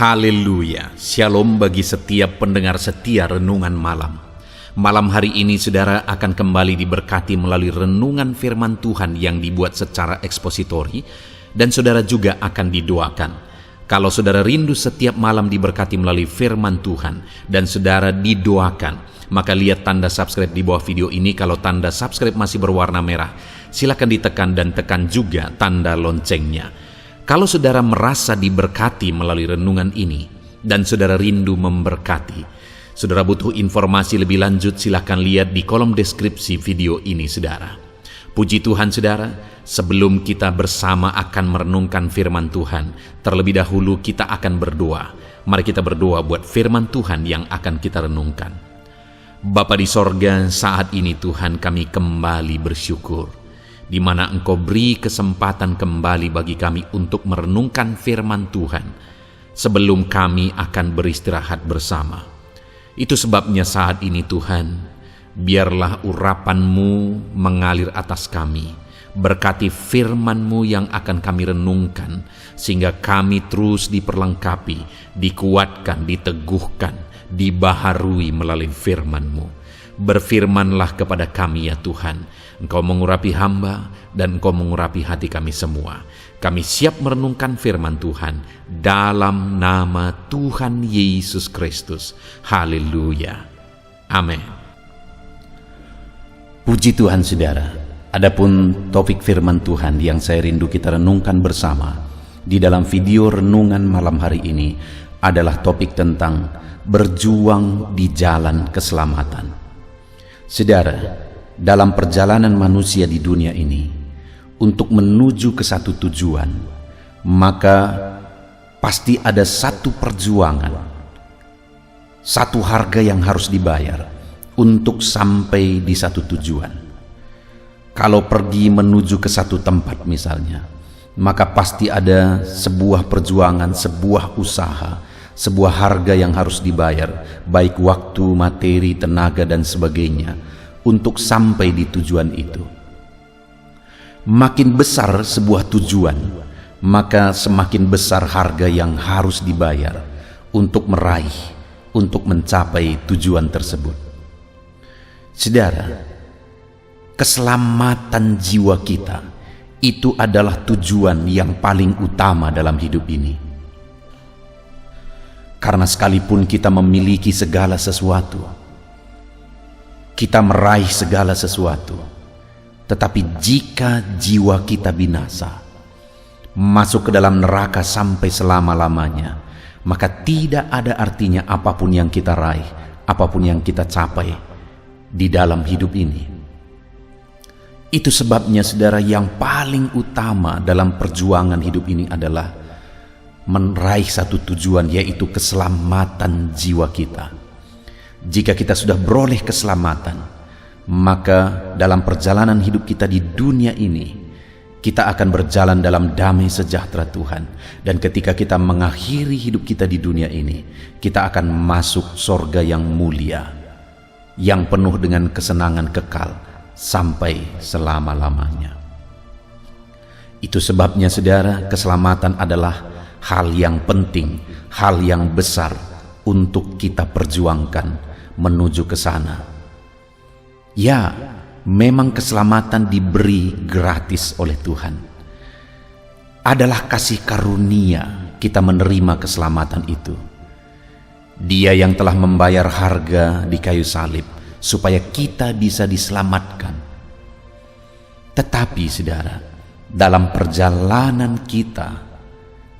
Haleluya, shalom bagi setiap pendengar setia Renungan Malam. Malam hari ini saudara akan kembali diberkati melalui renungan firman Tuhan yang dibuat secara ekspositori, dan saudara juga akan didoakan. Kalau saudara rindu setiap malam diberkati melalui firman Tuhan dan saudara didoakan, maka lihat tanda subscribe di bawah video ini. Kalau tanda subscribe masih berwarna merah, silakan ditekan dan tekan juga tanda loncengnya. Kalau saudara merasa diberkati melalui renungan ini dan saudara rindu memberkati, saudara butuh informasi lebih lanjut, silakan lihat di kolom deskripsi video ini saudara. Puji Tuhan saudara, sebelum kita bersama akan merenungkan firman Tuhan, terlebih dahulu kita akan berdoa. Mari kita berdoa buat firman Tuhan yang akan kita renungkan. Bapa di sorga, saat ini Tuhan kami kembali bersyukur di mana Engkau beri kesempatan kembali bagi kami untuk merenungkan firman Tuhan sebelum kami akan beristirahat bersama. Itu sebabnya saat ini Tuhan, biarlah urapan-Mu mengalir atas kami. Berkati firman-Mu yang akan kami renungkan, sehingga kami terus diperlengkapi, dikuatkan, diteguhkan, dibaharui melalui firman-Mu. Berfirmanlah kepada kami ya Tuhan. Engkau mengurapi hamba dan Engkau mengurapi hati kami semua. Kami siap merenungkan firman Tuhan dalam nama Tuhan Yesus Kristus. Haleluya. Amin. Puji Tuhan saudara. Adapun topik firman Tuhan yang saya rindu kita renungkan bersama di dalam video renungan malam hari ini adalah topik tentang berjuang di jalan keselamatan. Saudara, dalam perjalanan manusia di dunia ini, untuk menuju ke satu tujuan, maka pasti ada satu perjuangan, satu harga yang harus dibayar untuk sampai di satu tujuan. Kalau pergi menuju ke satu tempat misalnya, maka pasti ada sebuah perjuangan, sebuah usaha, sebuah harga yang harus dibayar, baik waktu, materi, tenaga, dan sebagainya, untuk sampai di tujuan itu. Makin besar sebuah tujuan, maka semakin besar harga yang harus dibayar untuk meraih, untuk mencapai tujuan tersebut. Saudara, keselamatan jiwa kita itu adalah tujuan yang paling utama dalam hidup ini. Karena sekalipun kita memiliki segala sesuatu, kita meraih segala sesuatu, tetapi jika jiwa kita binasa, masuk ke dalam neraka sampai selama-lamanya, maka tidak ada artinya apapun yang kita raih, apapun yang kita capai di dalam hidup ini. Itu sebabnya saudara, yang paling utama dalam perjuangan hidup ini adalah meraih satu tujuan, yaitu keselamatan jiwa kita. Jika kita sudah beroleh keselamatan, maka dalam perjalanan hidup kita di dunia ini, kita akan berjalan dalam damai sejahtera Tuhan. Dan ketika kita mengakhiri hidup kita di dunia ini, kita akan masuk surga yang mulia, yang penuh dengan kesenangan kekal sampai selama-lamanya. Itu sebabnya saudara, keselamatan adalah hal yang penting, hal yang besar untuk kita perjuangkan menuju ke sana. Ya, memang keselamatan diberi gratis oleh Tuhan. Adalah kasih karunia kita menerima keselamatan itu. Dia yang telah membayar harga di kayu salib supaya kita bisa diselamatkan. Tetapi saudara, dalam perjalanan kita,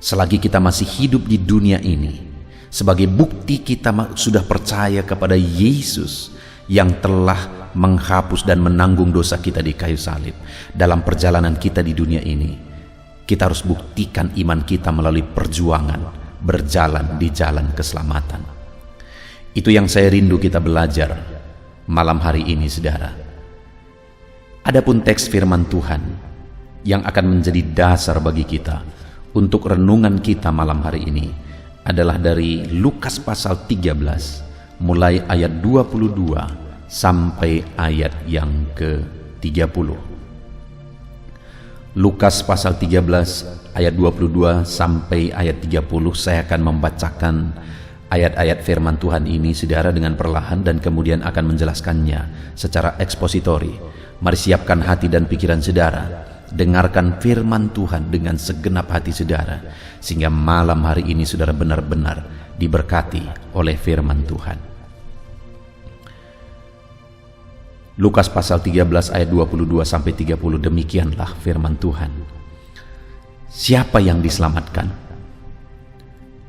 selagi kita masih hidup di dunia ini, sebagai bukti kita sudah percaya kepada Yesus yang telah menghapus dan menanggung dosa kita di kayu salib. Dalam perjalanan kita di dunia ini, kita harus buktikan iman kita melalui perjuangan berjalan di jalan keselamatan. Itu yang saya rindu kita belajar malam hari ini saudara. Adapun teks firman Tuhan yang akan menjadi dasar bagi kita untuk renungan kita malam hari ini adalah dari Lukas pasal 13, mulai ayat 22 sampai ayat yang ke-30. Lukas pasal 13 ayat 22 sampai ayat 30. Saya akan membacakan ayat-ayat firman Tuhan ini saudara dengan perlahan dan kemudian akan menjelaskannya secara ekspositori. Mari siapkan hati dan pikiran saudara, dengarkan firman Tuhan dengan segenap hati saudara, sehingga malam hari ini saudara benar-benar diberkati oleh firman Tuhan. Lukas pasal 13 ayat 22 sampai 30, demikianlah firman Tuhan. Siapa yang diselamatkan?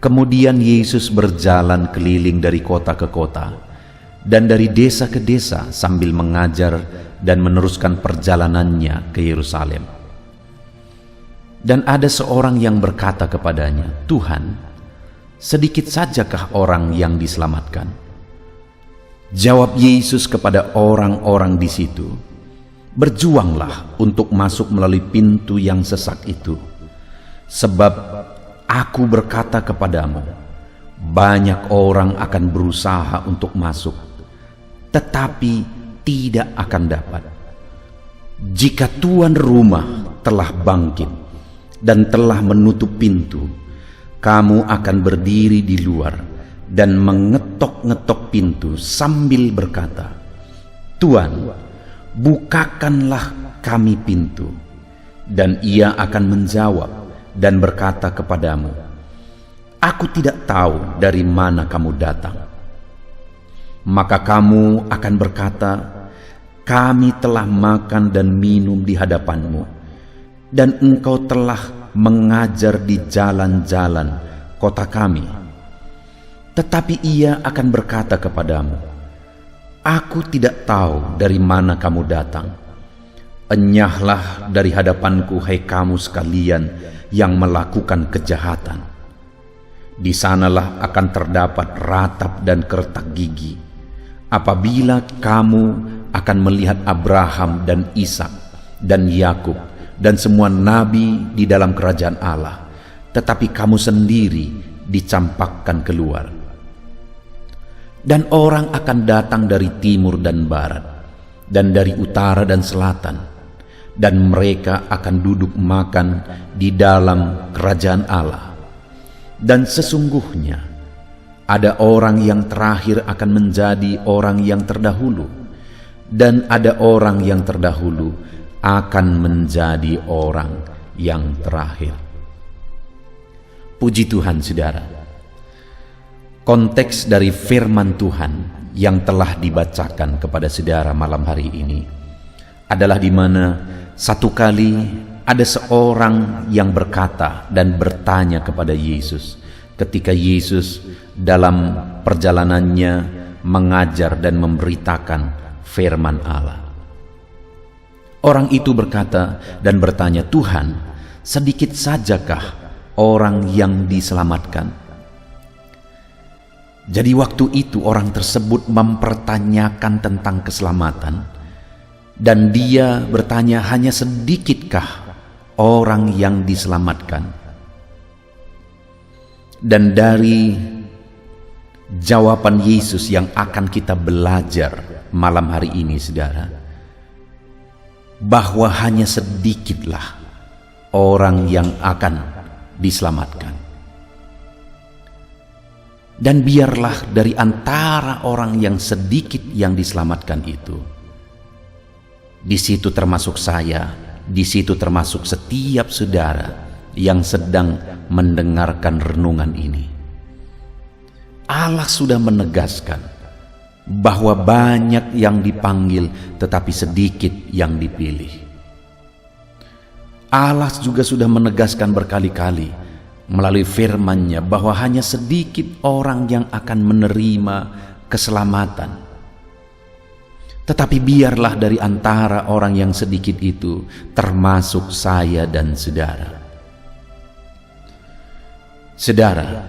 Kemudian Yesus berjalan keliling dari kota ke kota dan dari desa ke desa sambil mengajar dan meneruskan perjalanannya ke Yerusalem. Dan ada seorang yang berkata kepadanya, "Tuhan, sedikit sajakah orang yang diselamatkan?" Jawab Yesus kepada orang-orang di situ, "Berjuanglah untuk masuk melalui pintu yang sesak itu. Sebab aku berkata kepadamu, banyak orang akan berusaha untuk masuk, tetapi tidak akan dapat. Jika tuan rumah telah bangkit dan telah menutup pintu, kamu akan berdiri di luar dan mengetok-ngetok pintu sambil berkata, 'Tuan, bukakanlah kami pintu.' Dan ia akan menjawab dan berkata kepadamu, 'Aku tidak tahu dari mana kamu datang.' Maka kamu akan berkata, 'Kami telah makan dan minum di hadapanmu, dan engkau telah mengajar di jalan-jalan kota kami.' Tetapi ia akan berkata kepadamu, 'Aku tidak tahu dari mana kamu datang. Enyahlah dari hadapanku, hai kamu sekalian yang melakukan kejahatan.' Di sanalah akan terdapat ratap dan kertak gigi, apabila kamu akan melihat Abraham dan Ishak dan Yakub dan semua nabi di dalam kerajaan Allah, tetapi kamu sendiri dicampakkan keluar. Dan orang akan datang dari timur dan barat, dan dari utara dan selatan, dan mereka akan duduk makan di dalam kerajaan Allah. Dan sesungguhnya ada orang yang terakhir akan menjadi orang yang terdahulu, dan ada orang yang terdahulu akan menjadi orang yang terakhir." Puji Tuhan saudara. Konteks dari firman Tuhan yang telah dibacakan kepada saudara malam hari ini adalah di mana satu kali ada seorang yang berkata dan bertanya kepada Yesus ketika Yesus dalam perjalanannya mengajar dan memberitakan firman Allah. Orang itu berkata dan bertanya, "Tuhan, sedikit sajakah orang yang diselamatkan?" Jadi waktu itu orang tersebut mempertanyakan tentang keselamatan, dan dia bertanya, hanya sedikitkah orang yang diselamatkan? Dan dari jawaban Yesus yang akan kita belajar malam hari ini saudara, bahwa hanya sedikitlah orang yang akan diselamatkan. Dan biarlah dari antara orang yang sedikit yang diselamatkan itu, di situ termasuk saya, di situ termasuk setiap saudara yang sedang mendengarkan renungan ini. Allah sudah menegaskan bahwa banyak yang dipanggil tetapi sedikit yang dipilih. Allah juga sudah menegaskan berkali-kali melalui firman-Nya bahwa hanya sedikit orang yang akan menerima keselamatan. Tetapi biarlah dari antara orang yang sedikit itu termasuk saya dan saudara. Saudara,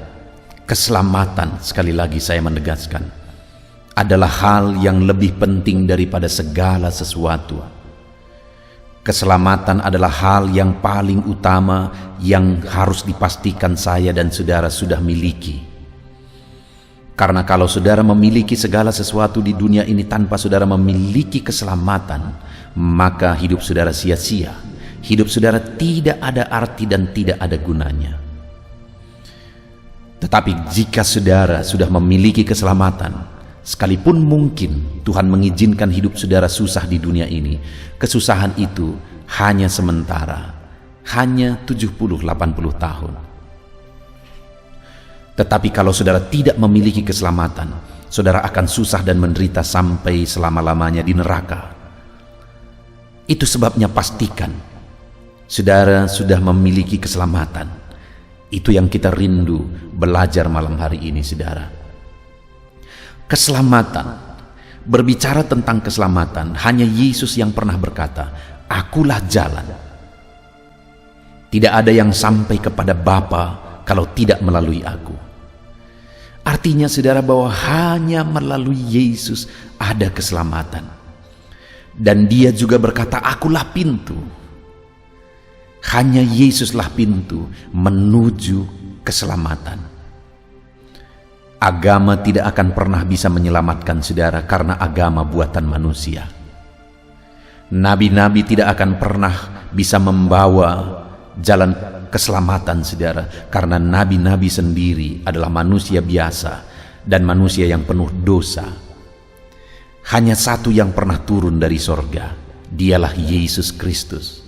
keselamatan, sekali lagi saya menegaskan, adalah hal yang lebih penting daripada segala sesuatu. Keselamatan adalah hal yang paling utama yang harus dipastikan saya dan saudara sudah miliki. Karena kalau saudara memiliki segala sesuatu di dunia ini tanpa saudara memiliki keselamatan, maka hidup saudara sia-sia. hidup saudara tidak ada arti dan tidak ada gunanya. Tetapi jika saudara sudah memiliki keselamatan, sekalipun mungkin Tuhan mengizinkan hidup saudara susah di dunia ini, kesusahan itu hanya sementara, hanya 70-80 tahun. Tetapi kalau saudara tidak memiliki keselamatan, saudara akan susah dan menderita sampai selama-lamanya di neraka. Itu sebabnya pastikan saudara sudah memiliki keselamatan. Itu yang kita rindu belajar malam hari ini, saudara. Keselamatan. Berbicara tentang keselamatan, hanya Yesus yang pernah berkata, "Akulah jalan." Tidak ada yang sampai kepada Bapa kalau tidak melalui aku. Artinya saudara bahwa hanya melalui Yesus ada keselamatan. Dan dia juga berkata, "Akulah pintu." Hanya Yesuslah pintu menuju keselamatan. Agama tidak akan pernah bisa menyelamatkan saudara karena agama buatan manusia. Nabi-nabi tidak akan pernah bisa membawa jalan keselamatan saudara, karena nabi-nabi sendiri adalah manusia biasa dan manusia yang penuh dosa. Hanya satu yang pernah turun dari sorga, dialah Yesus Kristus.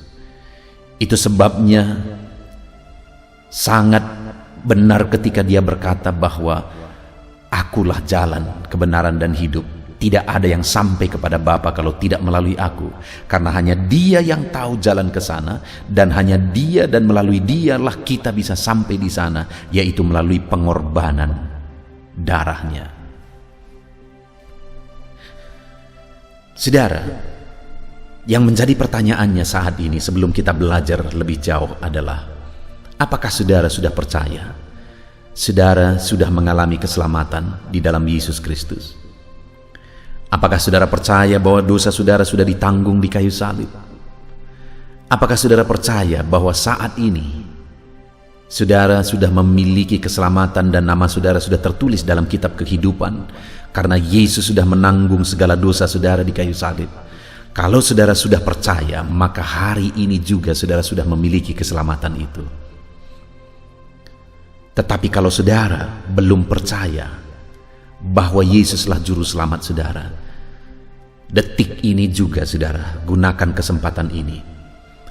Itu sebabnya sangat benar ketika dia berkata bahwa akulah jalan, kebenaran dan hidup. Tidak ada yang sampai kepada Bapa kalau tidak melalui aku. Karena hanya dia yang tahu jalan ke sana, dan hanya dia dan melalui dialah kita bisa sampai di sana, yaitu melalui pengorbanan darahnya. Saudara, yang menjadi pertanyaannya saat ini sebelum kita belajar lebih jauh adalah, apakah saudara sudah percaya? Saudara sudah mengalami keselamatan di dalam Yesus Kristus? Apakah saudara percaya bahwa dosa saudara sudah ditanggung di kayu salib? Apakah saudara percaya bahwa saat ini saudara sudah memiliki keselamatan dan nama saudara sudah tertulis dalam kitab kehidupan karena Yesus sudah menanggung segala dosa saudara di kayu salib? Kalau saudara sudah percaya, maka hari ini juga saudara sudah memiliki keselamatan itu. Tetapi kalau saudara belum percaya bahwa Yesuslah juru selamat saudara, detik ini juga saudara gunakan kesempatan ini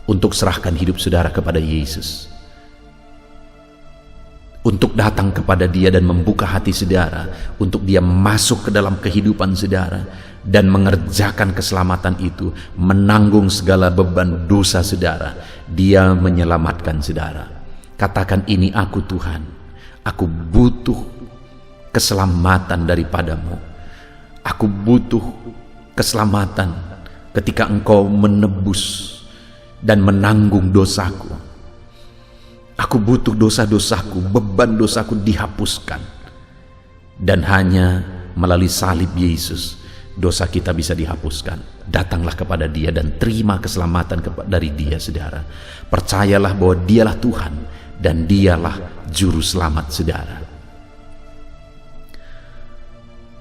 untuk serahkan hidup saudara kepada Yesus, untuk datang kepada dia dan membuka hati saudara, untuk dia masuk ke dalam kehidupan saudara dan mengerjakan keselamatan itu, menanggung segala beban dosa saudara. Dia menyelamatkan saudara. Katakan, "Ini aku Tuhan, aku butuh keselamatan daripadamu. Aku butuh keselamatan ketika engkau menebus dan menanggung dosaku. Aku butuh dosa-dosaku, beban dosaku dihapuskan. Dan hanya melalui salib Yesus, dosa kita bisa dihapuskan. Datanglah kepada dia dan terima keselamatan dari dia, saudara. Percayalah bahwa dialah Tuhan dan dialah juru selamat saudara."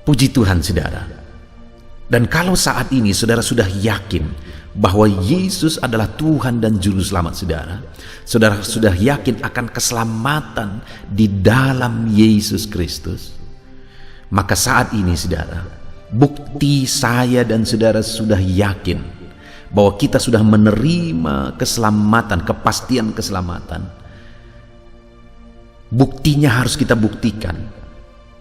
Puji Tuhan saudara. Dan kalau saat ini saudara sudah yakin bahwa Yesus adalah Tuhan dan juru selamat saudara, saudara sudah yakin akan keselamatan di dalam Yesus Kristus, maka saat ini saudara, bukti saya dan saudara sudah yakin bahwa kita sudah menerima keselamatan, kepastian keselamatan. Buktinya harus kita buktikan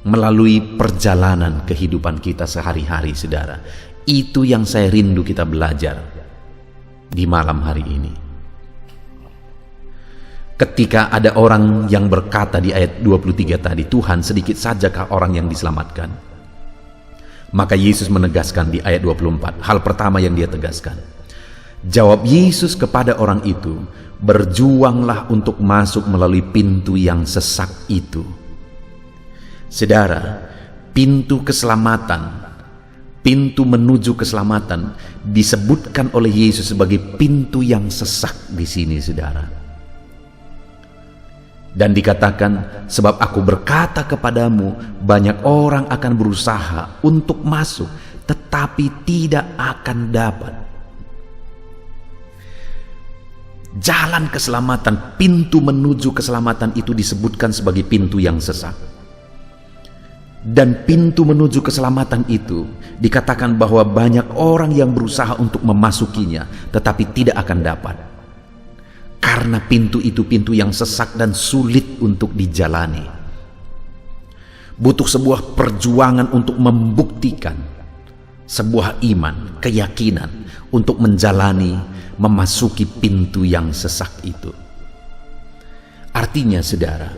melalui perjalanan kehidupan kita sehari-hari saudara. Itu yang saya rindu kita belajar di malam hari ini. Ketika ada orang yang berkata di ayat 23 tadi, "Tuhan, sedikit sajakah orang yang diselamatkan?" Maka Yesus menegaskan di ayat 24, hal pertama yang dia tegaskan. Jawab Yesus kepada orang itu, "Berjuanglah untuk masuk melalui pintu yang sesak itu." Saudara, pintu keselamatan, pintu menuju keselamatan disebutkan oleh Yesus sebagai pintu yang sesak di sini, saudara. Dan dikatakan, "Sebab aku berkata kepadamu, banyak orang akan berusaha untuk masuk, tetapi tidak akan dapat." Jalan keselamatan, pintu menuju keselamatan itu disebutkan sebagai pintu yang sesak. Dan pintu menuju keselamatan itu dikatakan bahwa banyak orang yang berusaha untuk memasukinya, tetapi tidak akan dapat. Karena pintu itu pintu yang sesak dan sulit untuk dijalani. Butuh sebuah perjuangan untuk membuktikan sebuah iman, keyakinan untuk menjalani, memasuki pintu yang sesak itu. Artinya saudara,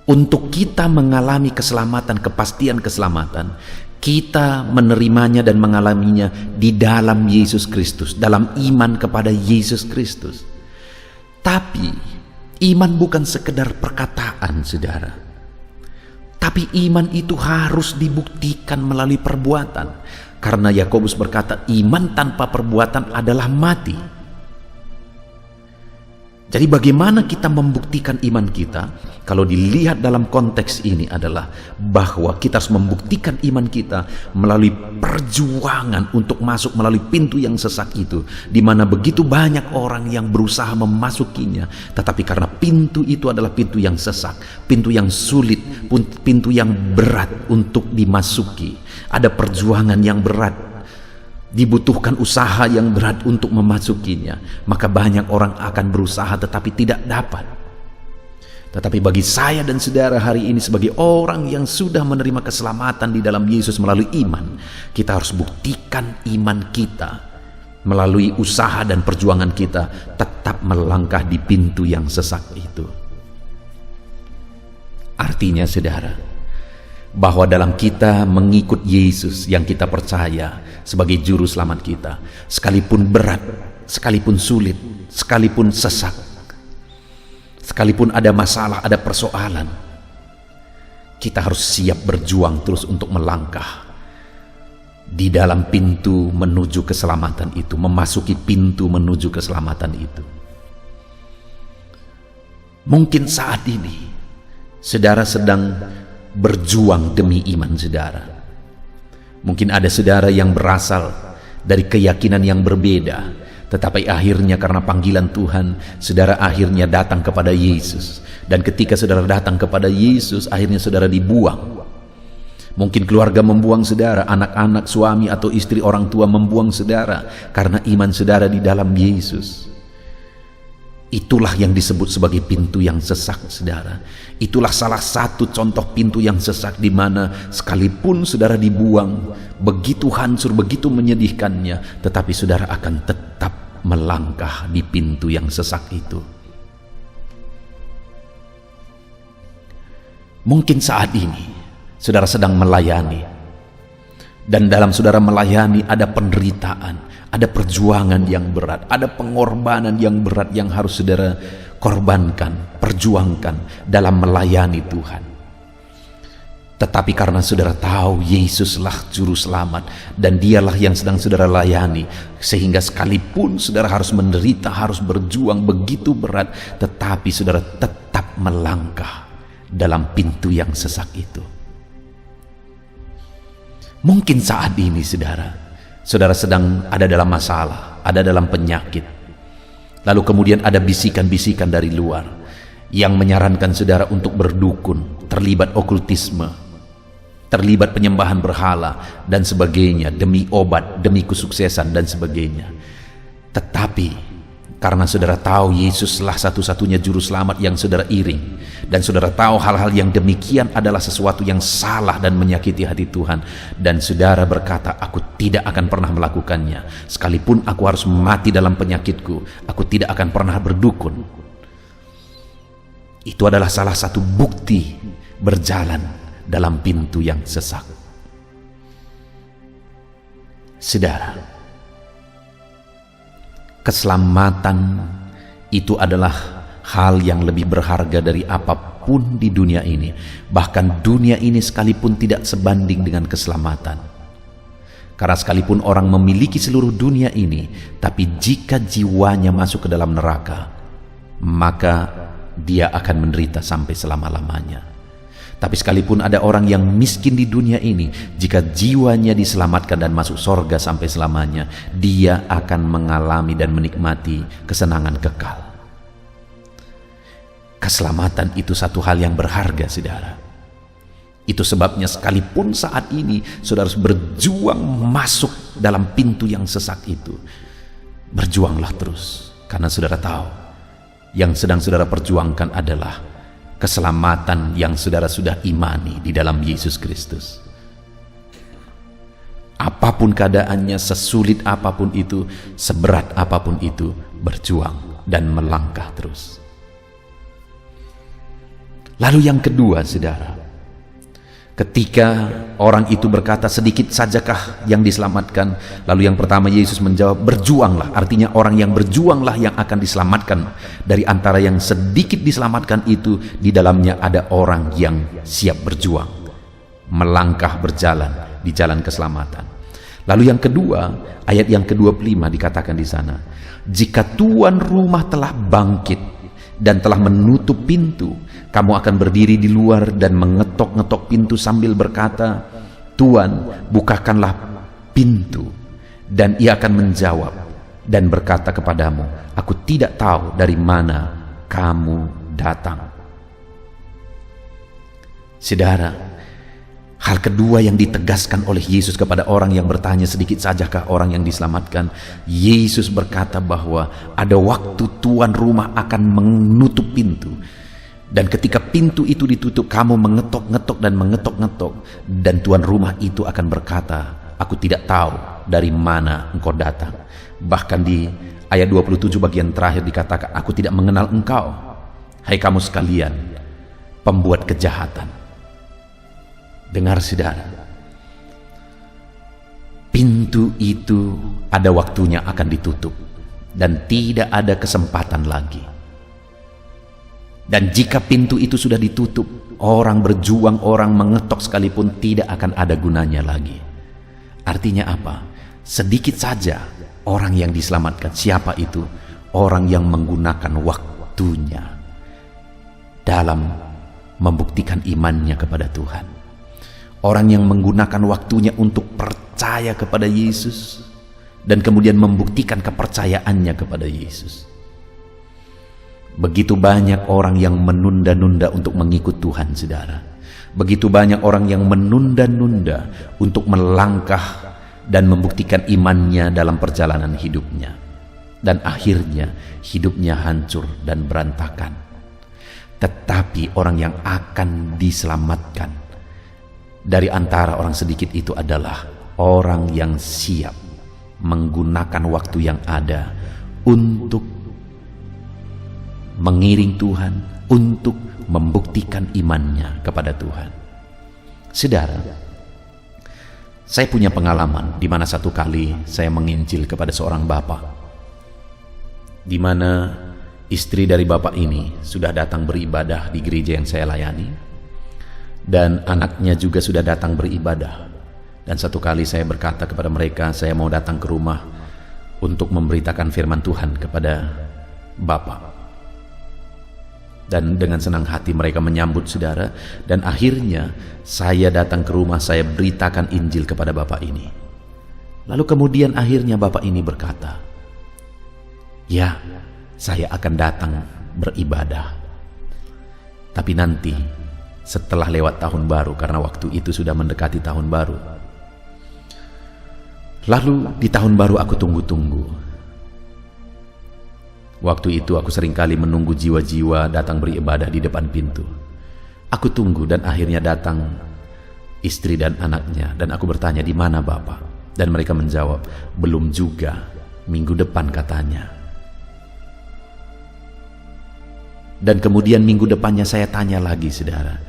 untuk kita mengalami keselamatan, kepastian keselamatan, kita menerimanya dan mengalaminya di dalam Yesus Kristus, dalam iman kepada Yesus Kristus. Tapi iman bukan sekedar perkataan saudara, tapi iman itu harus dibuktikan melalui perbuatan. Karena Yakobus berkata, iman tanpa perbuatan adalah mati. Jadi bagaimana kita membuktikan iman kita? Kalau dilihat dalam konteks ini adalah bahwa kita harus membuktikan iman kita melalui perjuangan untuk masuk melalui pintu yang sesak itu, di mana begitu banyak orang yang berusaha memasukinya, tetapi karena pintu itu adalah pintu yang sesak, pintu yang sulit, pintu yang berat untuk dimasuki, ada perjuangan yang berat, dibutuhkan usaha yang berat untuk memasukinya, maka banyak orang akan berusaha tetapi tidak dapat. Tetapi bagi saya dan saudara hari ini sebagai orang yang sudah menerima keselamatan di dalam Yesus melalui iman, kita harus buktikan iman kita melalui usaha dan perjuangan kita tetap melangkah di pintu yang sesak itu. Artinya saudara, bahwa dalam kita mengikut Yesus yang kita percaya sebagai juru selamat kita, sekalipun berat, sekalipun sulit, sekalipun sesak, sekalipun ada masalah, ada persoalan, kita harus siap berjuang terus untuk melangkah di dalam pintu menuju keselamatan itu, memasuki pintu menuju keselamatan itu. Mungkin saat ini saudara sedang berjuang demi iman saudara. Mungkin ada saudara yang berasal dari keyakinan yang berbeda, tetapi akhirnya karena panggilan Tuhan, saudara akhirnya datang kepada Yesus. Dan ketika saudara datang kepada Yesus, akhirnya saudara dibuang. Mungkin keluarga membuang saudara, anak-anak, suami atau istri, orang tua membuang saudara karena iman saudara di dalam Yesus. Itulah yang disebut sebagai pintu yang sesak saudara. Itulah salah satu contoh pintu yang sesak, di mana sekalipun saudara dibuang, begitu hancur, begitu menyedihkannya, tetapi saudara akan tetap melangkah di pintu yang sesak itu. Mungkin saat ini saudara sedang melayani, dan dalam saudara melayani ada penderitaan, ada perjuangan yang berat, ada pengorbanan yang berat yang harus saudara korbankan, perjuangkan dalam melayani Tuhan. Tetapi karena saudara tahu Yesuslah juru selamat dan dialah yang sedang saudara layani, sehingga sekalipun saudara harus menderita, harus berjuang begitu berat, tetapi saudara tetap melangkah dalam pintu yang sesak itu. Mungkin saat ini saudara sedang ada dalam masalah, ada dalam penyakit. Lalu kemudian ada bisikan-bisikan dari luar yang menyarankan saudara untuk berdukun, terlibat okultisme, terlibat penyembahan berhala dan sebagainya, demi obat, demi kesuksesan dan sebagainya. Tetapi karena saudara tahu Yesuslah satu-satunya juru selamat yang saudara iring, dan saudara tahu hal-hal yang demikian adalah sesuatu yang salah dan menyakiti hati Tuhan, dan saudara berkata, aku tidak akan pernah melakukannya, sekalipun aku harus mati dalam penyakitku, aku tidak akan pernah berdukun. Itu adalah salah satu bukti berjalan dalam pintu yang sesak. Saudara, keselamatan itu adalah hal yang lebih berharga dari apapun di dunia ini. Bahkan dunia ini sekalipun tidak sebanding dengan keselamatan. Karena sekalipun orang memiliki seluruh dunia ini, tapi jika jiwanya masuk ke dalam neraka, maka dia akan menderita sampai selama-lamanya. Tapi sekalipun ada orang yang miskin di dunia ini, jika jiwanya diselamatkan dan masuk sorga sampai selamanya, dia akan mengalami dan menikmati kesenangan kekal. Keselamatan itu satu hal yang berharga, saudara. Itu sebabnya sekalipun saat ini saudara harus berjuang masuk dalam pintu yang sesak itu, berjuanglah terus, karena saudara tahu yang sedang saudara perjuangkan adalah keselamatan yang saudara sudah imani di dalam Yesus Kristus. Apapun keadaannya, sesulit apapun itu, seberat apapun itu, berjuang dan melangkah terus. Lalu yang kedua, saudara, ketika orang itu berkata, sedikit sajakah yang diselamatkan? Lalu yang pertama Yesus menjawab, berjuanglah. Artinya orang yang berjuanglah yang akan diselamatkan. Dari antara yang sedikit diselamatkan itu, di dalamnya ada orang yang siap berjuang, melangkah berjalan di jalan keselamatan. Lalu yang kedua, ayat yang ke-25 dikatakan di sana, jika tuan rumah telah bangkit dan telah menutup pintu, kamu akan berdiri di luar dan mengetok-ngetok pintu sambil berkata, Tuan, bukakanlah pintu. Dan ia akan menjawab dan berkata kepadamu, aku tidak tahu dari mana kamu datang. Saudara, hal kedua yang ditegaskan oleh Yesus kepada orang yang bertanya, sedikit sajakah orang yang diselamatkan? Yesus berkata bahwa ada waktu tuan rumah akan menutup pintu. Dan ketika pintu itu ditutup, kamu mengetok-ngetok dan mengetok-ngetok, dan tuan rumah itu akan berkata, aku tidak tahu dari mana engkau datang. Bahkan di ayat 27 bagian terakhir dikatakan, aku tidak mengenal engkau, hai kamu sekalian pembuat kejahatan. Dengar saudara, pintu itu ada waktunya akan ditutup dan tidak ada kesempatan lagi. Dan jika pintu itu sudah ditutup, orang berjuang, orang mengetok sekalipun tidak akan ada gunanya lagi. Artinya apa? Sedikit saja orang yang diselamatkan. Siapa itu? Orang yang menggunakan waktunya dalam membuktikan imannya kepada Tuhan. Orang yang menggunakan waktunya untuk percaya kepada Yesus dan kemudian membuktikan kepercayaannya kepada Yesus. Begitu banyak orang yang menunda-nunda untuk mengikut Tuhan, saudara. Begitu banyak orang yang menunda-nunda untuk melangkah dan membuktikan imannya dalam perjalanan hidupnya. Dan akhirnya hidupnya hancur dan berantakan. Tetapi orang yang akan diselamatkan dari antara orang sedikit itu adalah orang yang siap menggunakan waktu yang ada untuk mengiring Tuhan, untuk membuktikan imannya kepada Tuhan. Saudara, saya punya pengalaman di mana satu kali saya menginjil kepada seorang bapak, di mana istri dari bapak ini sudah datang beribadah di gereja yang saya layani, dan anaknya juga sudah datang beribadah. Dan satu kali saya berkata kepada mereka, saya mau datang ke rumah untuk memberitakan firman Tuhan kepada bapak. Dan dengan senang hati mereka menyambut, saudara. Dan akhirnya saya datang ke rumah, saya beritakan Injil kepada bapak ini. Lalu kemudian akhirnya bapak ini berkata, ya, saya akan datang beribadah, tapi nanti setelah lewat tahun baru, karena waktu itu sudah mendekati tahun baru. Lalu di tahun baru aku tunggu-tunggu. Waktu itu aku seringkali menunggu jiwa-jiwa datang beribadah di depan pintu. Aku tunggu dan akhirnya datang istri dan anaknya, dan aku bertanya, di mana Bapak? Dan mereka menjawab, belum juga, minggu depan katanya. Dan kemudian minggu depannya saya tanya lagi, saudara.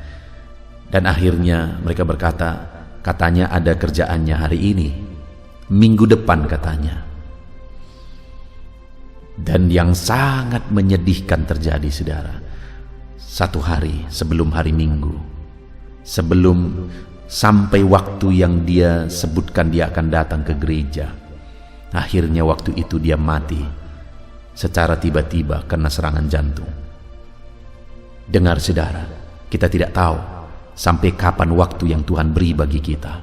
Dan akhirnya mereka berkata, katanya ada kerjaannya hari ini, minggu depan katanya. Dan yang sangat menyedihkan terjadi, saudara. Satu hari sebelum hari Minggu, sebelum sampai waktu yang dia sebutkan dia akan datang ke gereja, akhirnya waktu itu dia mati secara tiba-tiba karena serangan jantung. Dengar, saudara, kita tidak tahu sampai kapan waktu yang Tuhan beri bagi kita.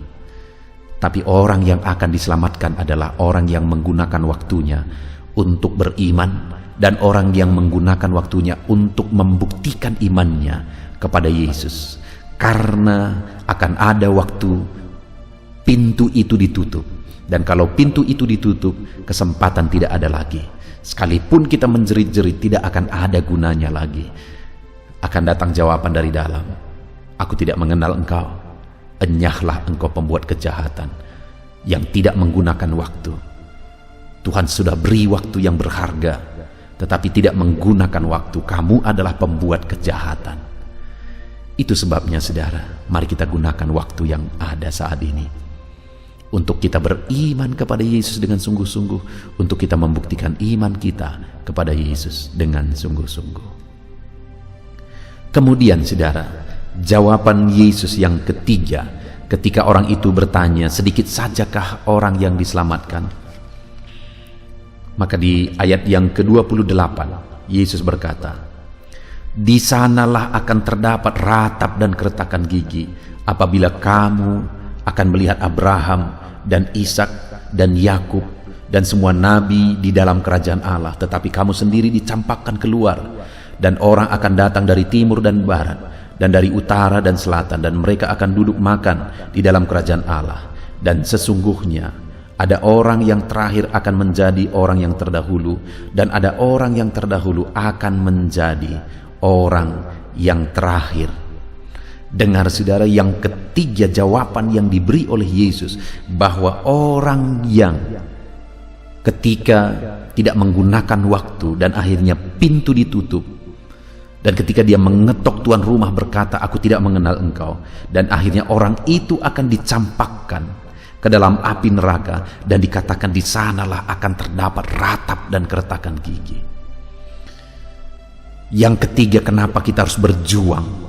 Tapi orang yang akan diselamatkan adalah orang yang menggunakan waktunya untuk beriman, dan orang yang menggunakan waktunya untuk membuktikan imannya kepada Yesus. Karena akan ada waktu pintu itu ditutup, dan kalau pintu itu ditutup, kesempatan tidak ada lagi. Sekalipun kita menjerit-jerit, tidak akan ada gunanya lagi. Akan datang jawaban dari dalam, aku tidak mengenal engkau, enyahlah engkau pembuat kejahatan yang tidak menggunakan waktu. Tuhan sudah beri waktu yang berharga, tetapi tidak menggunakan waktu. Kamu adalah pembuat kejahatan. Itu sebabnya saudara, mari kita gunakan waktu yang ada saat ini untuk kita beriman kepada Yesus dengan sungguh-sungguh, untuk kita membuktikan iman kita kepada Yesus dengan sungguh-sungguh. Kemudian saudara, jawaban Yesus yang ketiga ketika orang itu bertanya, sedikit sajakah orang yang diselamatkan? Maka di ayat yang ke-28 Yesus berkata, di sanalah akan terdapat ratap dan keretakan gigi apabila kamu akan melihat Abraham dan Ishak dan Yakub dan semua nabi di dalam kerajaan Allah, tetapi kamu sendiri dicampakkan keluar, dan orang akan datang dari timur dan barat dan dari utara dan selatan, dan mereka akan duduk makan di dalam kerajaan Allah. Dan sesungguhnya ada orang yang terakhir akan menjadi orang yang terdahulu, dan ada orang yang terdahulu akan menjadi orang yang terakhir. Dengar saudara, yang ketiga jawaban yang diberi oleh Yesus, bahwa orang yang ketika tidak menggunakan waktu dan akhirnya pintu ditutup, dan ketika dia mengetok tuan rumah berkata, aku tidak mengenal engkau, dan akhirnya orang itu akan dicampakkan ke dalam api neraka, dan dikatakan di sanalah akan terdapat ratap dan keretakan gigi. Yang ketiga, kenapa kita harus berjuang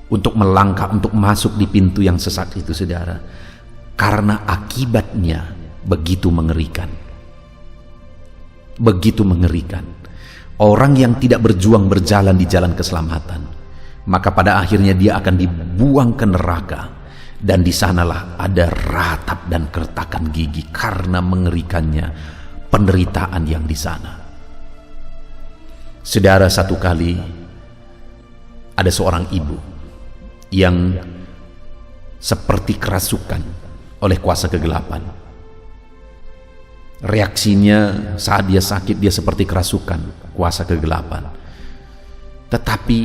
untuk melangkah, untuk masuk di pintu yang sesat itu saudara? Karena akibatnya begitu mengerikan. Begitu mengerikan. Orang yang tidak berjuang berjalan di jalan keselamatan, maka pada akhirnya dia akan dibuang ke neraka, dan di sanalah ada ratap dan keretakan gigi karena mengerikannya penderitaan yang di sana. Saudara, satu kali ada seorang ibu yang seperti kerasukan oleh kuasa kegelapan. Reaksinya saat dia sakit, dia seperti kerasukan kuasa kegelapan. Tetapi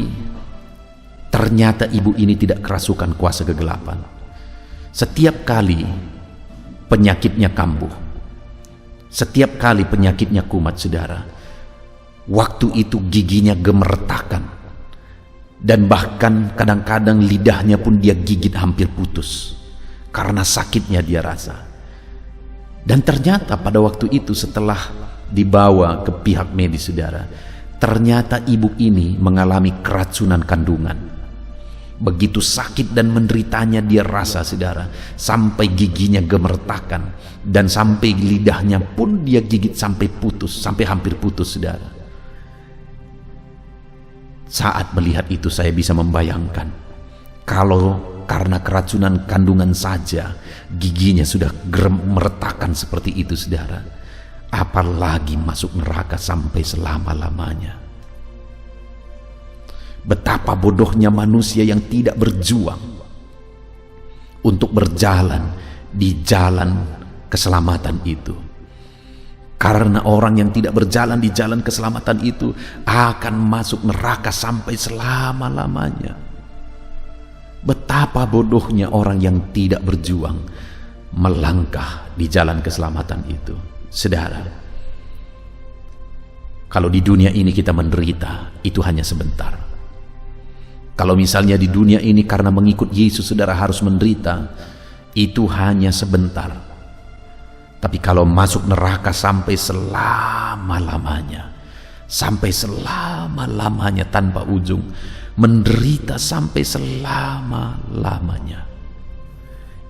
ternyata ibu ini tidak kerasukan kuasa kegelapan. Setiap kali penyakitnya kambuh, setiap kali penyakitnya kumat saudara, waktu itu giginya gemertakan, dan bahkan kadang-kadang lidahnya pun dia gigit hampir putus karena sakitnya dia rasa. Dan ternyata pada waktu itu setelah dibawa ke pihak medis saudara, ternyata ibu ini mengalami keracunan kandungan. Begitu sakit dan menderitanya dia rasa saudara, sampai giginya gemertakan, dan sampai lidahnya pun dia gigit sampai putus, sampai hampir putus saudara. Saat melihat itu saya bisa membayangkan, kalau karena keracunan kandungan saja giginya sudah meretakan seperti itu saudara, apalagi masuk neraka sampai selama-lamanya. Betapa bodohnya manusia yang tidak berjuang untuk berjalan di jalan keselamatan itu. Karena orang yang tidak berjalan di jalan keselamatan itu akan masuk neraka sampai selama-lamanya. Betapa bodohnya orang yang tidak berjuang melangkah di jalan keselamatan itu. Saudara, kalau di dunia ini kita menderita, itu hanya sebentar. Kalau misalnya di dunia ini karena mengikut Yesus saudara harus menderita, itu hanya sebentar. Tapi kalau masuk neraka sampai selama-lamanya, sampai selama-lamanya tanpa ujung, menderita sampai selama-lamanya.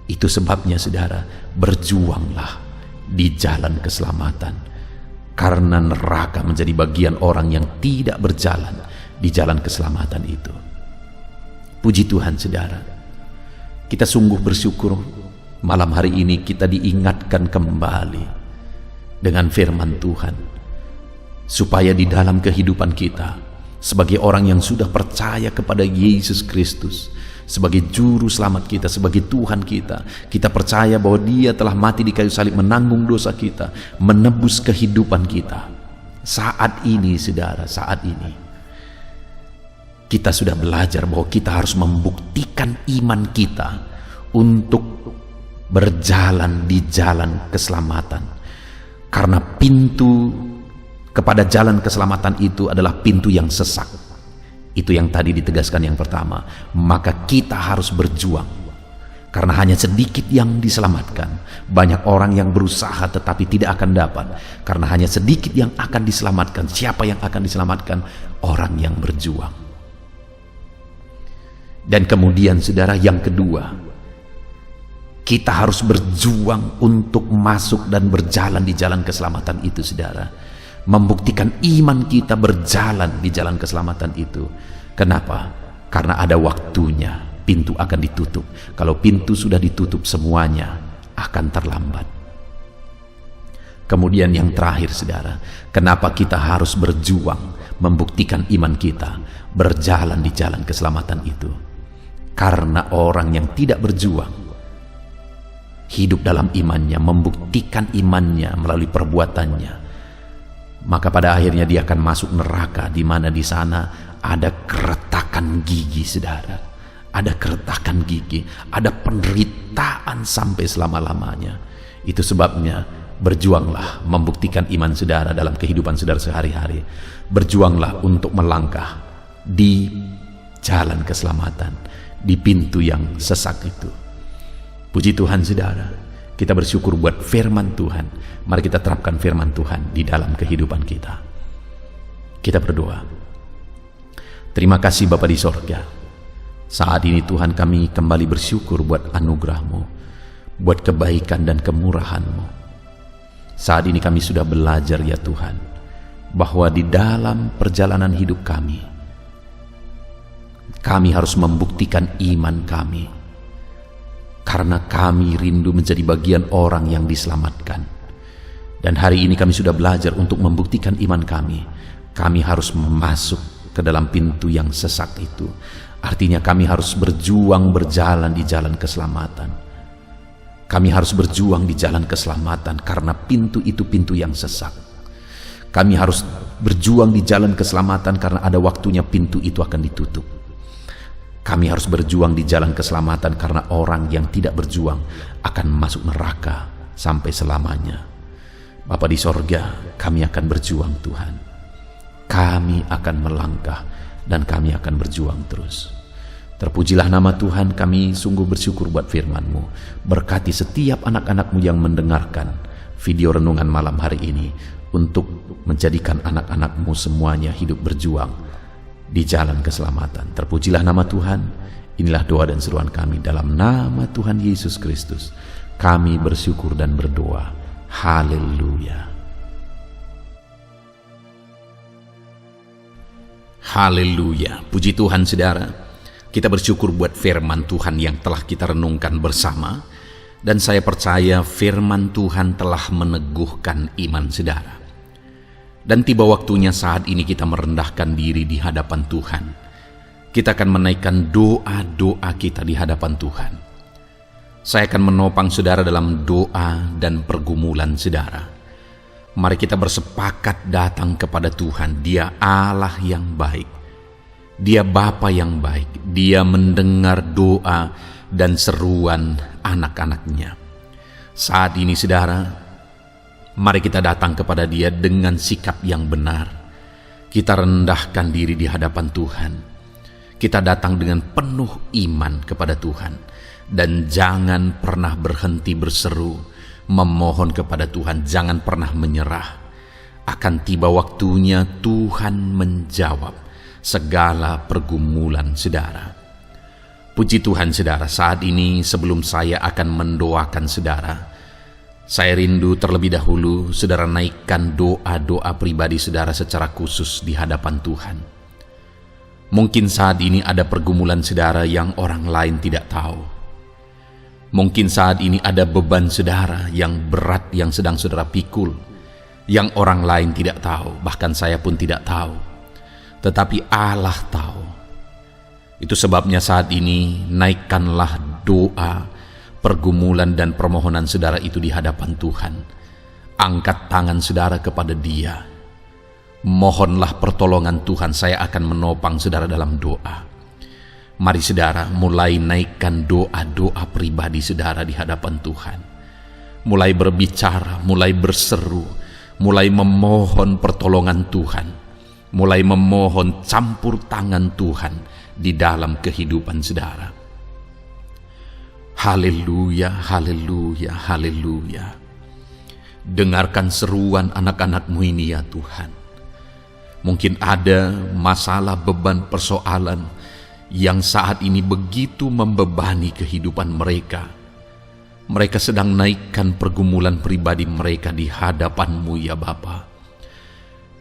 Itu sebabnya saudara, berjuanglah di jalan keselamatan, karena neraka menjadi bagian orang yang tidak berjalan di jalan keselamatan itu. Puji Tuhan saudara, kita sungguh bersyukur malam hari ini kita diingatkan kembali dengan firman Tuhan, supaya di dalam kehidupan kita sebagai orang yang sudah percaya kepada Yesus Kristus sebagai juru selamat kita, sebagai Tuhan kita, kita percaya bahwa Dia telah mati di kayu salib menanggung dosa kita, menebus kehidupan kita. Saat ini saudara, saat ini kita sudah belajar bahwa kita harus membuktikan iman kita untuk berjalan di jalan keselamatan, karena pintu kepada jalan keselamatan itu adalah pintu yang sesak. Itu yang tadi ditegaskan yang pertama. Maka kita harus berjuang, karena hanya sedikit yang diselamatkan. Banyak orang yang berusaha tetapi tidak akan dapat, karena hanya sedikit yang akan diselamatkan. Siapa yang akan diselamatkan? Orang yang berjuang. Dan kemudian saudara, yang kedua, kita harus berjuang untuk masuk dan berjalan di jalan keselamatan itu saudara. Membuktikan iman kita berjalan di jalan keselamatan itu. Kenapa? Karena ada waktunya pintu akan ditutup. Kalau pintu sudah ditutup, semuanya akan terlambat. Kemudian yang terakhir saudara, kenapa kita harus berjuang membuktikan iman kita berjalan di jalan keselamatan itu? Karena orang yang tidak berjuang, hidup dalam imannya, membuktikan imannya melalui perbuatannya, maka pada akhirnya dia akan masuk neraka, di mana di sana ada keretakan gigi saudara, ada keretakan gigi, ada penderitaan sampai selama-lamanya. Itu sebabnya berjuanglah membuktikan iman saudara dalam kehidupan saudara sehari-hari. Berjuanglah untuk melangkah di jalan keselamatan, di pintu yang sesak itu. Puji Tuhan saudara, kita bersyukur buat firman Tuhan. Mari kita terapkan firman Tuhan di dalam kehidupan kita. Kita berdoa. Terima kasih Bapa di sorga. Saat ini Tuhan, kami kembali bersyukur buat anugerah-Mu, buat kebaikan dan kemurahan-Mu. Saat ini kami sudah belajar ya Tuhan, bahwa di dalam perjalanan hidup kami harus membuktikan iman kami, karena kami rindu menjadi bagian orang yang diselamatkan. Dan hari ini kami sudah belajar untuk membuktikan iman kami. Kami harus masuk ke dalam pintu yang sesak itu. Artinya kami harus berjuang berjalan di jalan keselamatan. Kami harus berjuang di jalan keselamatan karena pintu itu pintu yang sesak. Kami harus berjuang di jalan keselamatan karena ada waktunya pintu itu akan ditutup. Kami harus berjuang di jalan keselamatan karena orang yang tidak berjuang akan masuk neraka sampai selamanya. Bapa di sorga, kami akan berjuang Tuhan. Kami akan melangkah dan kami akan berjuang terus. Terpujilah nama Tuhan, kami sungguh bersyukur buat firman-Mu. Berkati setiap anak-anak-Mu yang mendengarkan video renungan malam hari ini, untuk menjadikan anak-anak-Mu semuanya hidup berjuang di jalan keselamatan. Terpujilah nama Tuhan. Inilah doa dan seruan kami dalam nama Tuhan Yesus Kristus. Kami bersyukur dan berdoa. Haleluya. Haleluya. Puji Tuhan saudara. Kita bersyukur buat firman Tuhan yang telah kita renungkan bersama. Dan saya percaya firman Tuhan telah meneguhkan iman saudara. Dan tiba waktunya saat ini kita merendahkan diri di hadapan Tuhan. Kita akan menaikkan doa-doa kita di hadapan Tuhan. Saya akan menopang saudara dalam doa dan pergumulan saudara. Mari kita bersepakat datang kepada Tuhan. Dia Allah yang baik. Dia Bapa yang baik. Dia mendengar doa dan seruan anak-anaknya. Saat ini saudara, mari kita datang kepada Dia dengan sikap yang benar. Kita rendahkan diri di hadapan Tuhan. Kita datang dengan penuh iman kepada Tuhan. Dan jangan pernah berhenti berseru, memohon kepada Tuhan. Jangan pernah menyerah. Akan tiba waktunya Tuhan menjawab segala pergumulan saudara. Puji Tuhan saudara, saat ini sebelum saya akan mendoakan saudara, saya rindu terlebih dahulu saudara naikkan doa-doa pribadi saudara secara khusus di hadapan Tuhan. Mungkin saat ini ada pergumulan saudara yang orang lain tidak tahu. Mungkin saat ini ada beban saudara yang berat yang sedang saudara pikul, yang orang lain tidak tahu, bahkan saya pun tidak tahu. Tetapi Allah tahu. Itu sebabnya saat ini naikkanlah doa, pergumulan dan permohonan saudara itu di hadapan Tuhan. Angkat tangan saudara kepada Dia. Mohonlah pertolongan Tuhan, saya akan menopang saudara dalam doa. Mari saudara mulai naikkan doa-doa pribadi saudara di hadapan Tuhan. Mulai berbicara, mulai berseru, mulai memohon pertolongan Tuhan. Mulai memohon campur tangan Tuhan di dalam kehidupan saudara. Haleluya, haleluya, haleluya. Dengarkan seruan anak-anak-Mu ini ya Tuhan. Mungkin ada masalah, beban, persoalan yang saat ini begitu membebani kehidupan mereka. Mereka sedang naikkan pergumulan pribadi mereka di hadapan-Mu ya Bapa.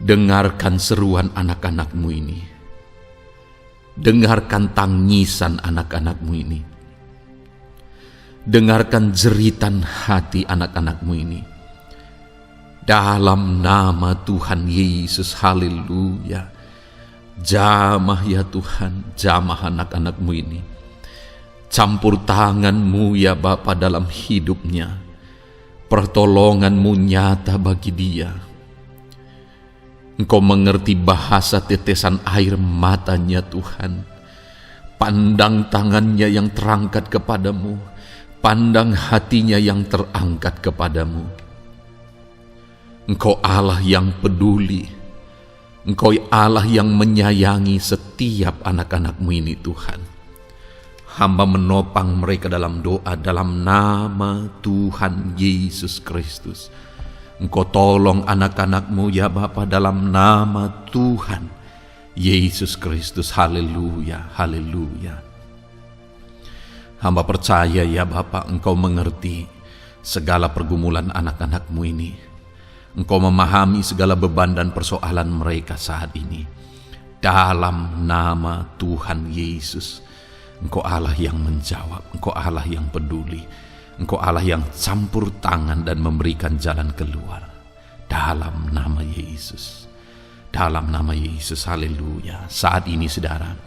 Dengarkan seruan anak-anak-Mu ini. Dengarkan tangisan anak-anak-Mu ini. Dengarkan jeritan hati anak-anak-Mu ini. Dalam nama Tuhan Yesus, haleluya. Jamah ya Tuhan, jamah anak-anak-Mu ini. Campur tangan-Mu ya Bapa dalam hidupnya. Pertolongan-Mu nyata bagi dia. Engkau mengerti bahasa tetesan air matanya Tuhan. Pandang tangannya yang terangkat kepadamu. Pandang hatinya yang terangkat kepadamu. Engkau Allah yang peduli. Engkau Allah yang menyayangi setiap anak-anak-Mu ini Tuhan. Hamba menopang mereka dalam doa dalam nama Tuhan Yesus Kristus. Engkau tolong anak-anak-Mu ya Bapa dalam nama Tuhan Yesus Kristus. Haleluya, haleluya. Hamba percaya ya Bapa, Engkau mengerti segala pergumulan anak-anak-Mu ini. Engkau memahami segala beban dan persoalan mereka saat ini. Dalam nama Tuhan Yesus, Engkau Allah yang menjawab, Engkau Allah yang peduli, Engkau Allah yang campur tangan dan memberikan jalan keluar. Dalam nama Yesus, dalam nama Yesus, haleluya. Saat ini saudara,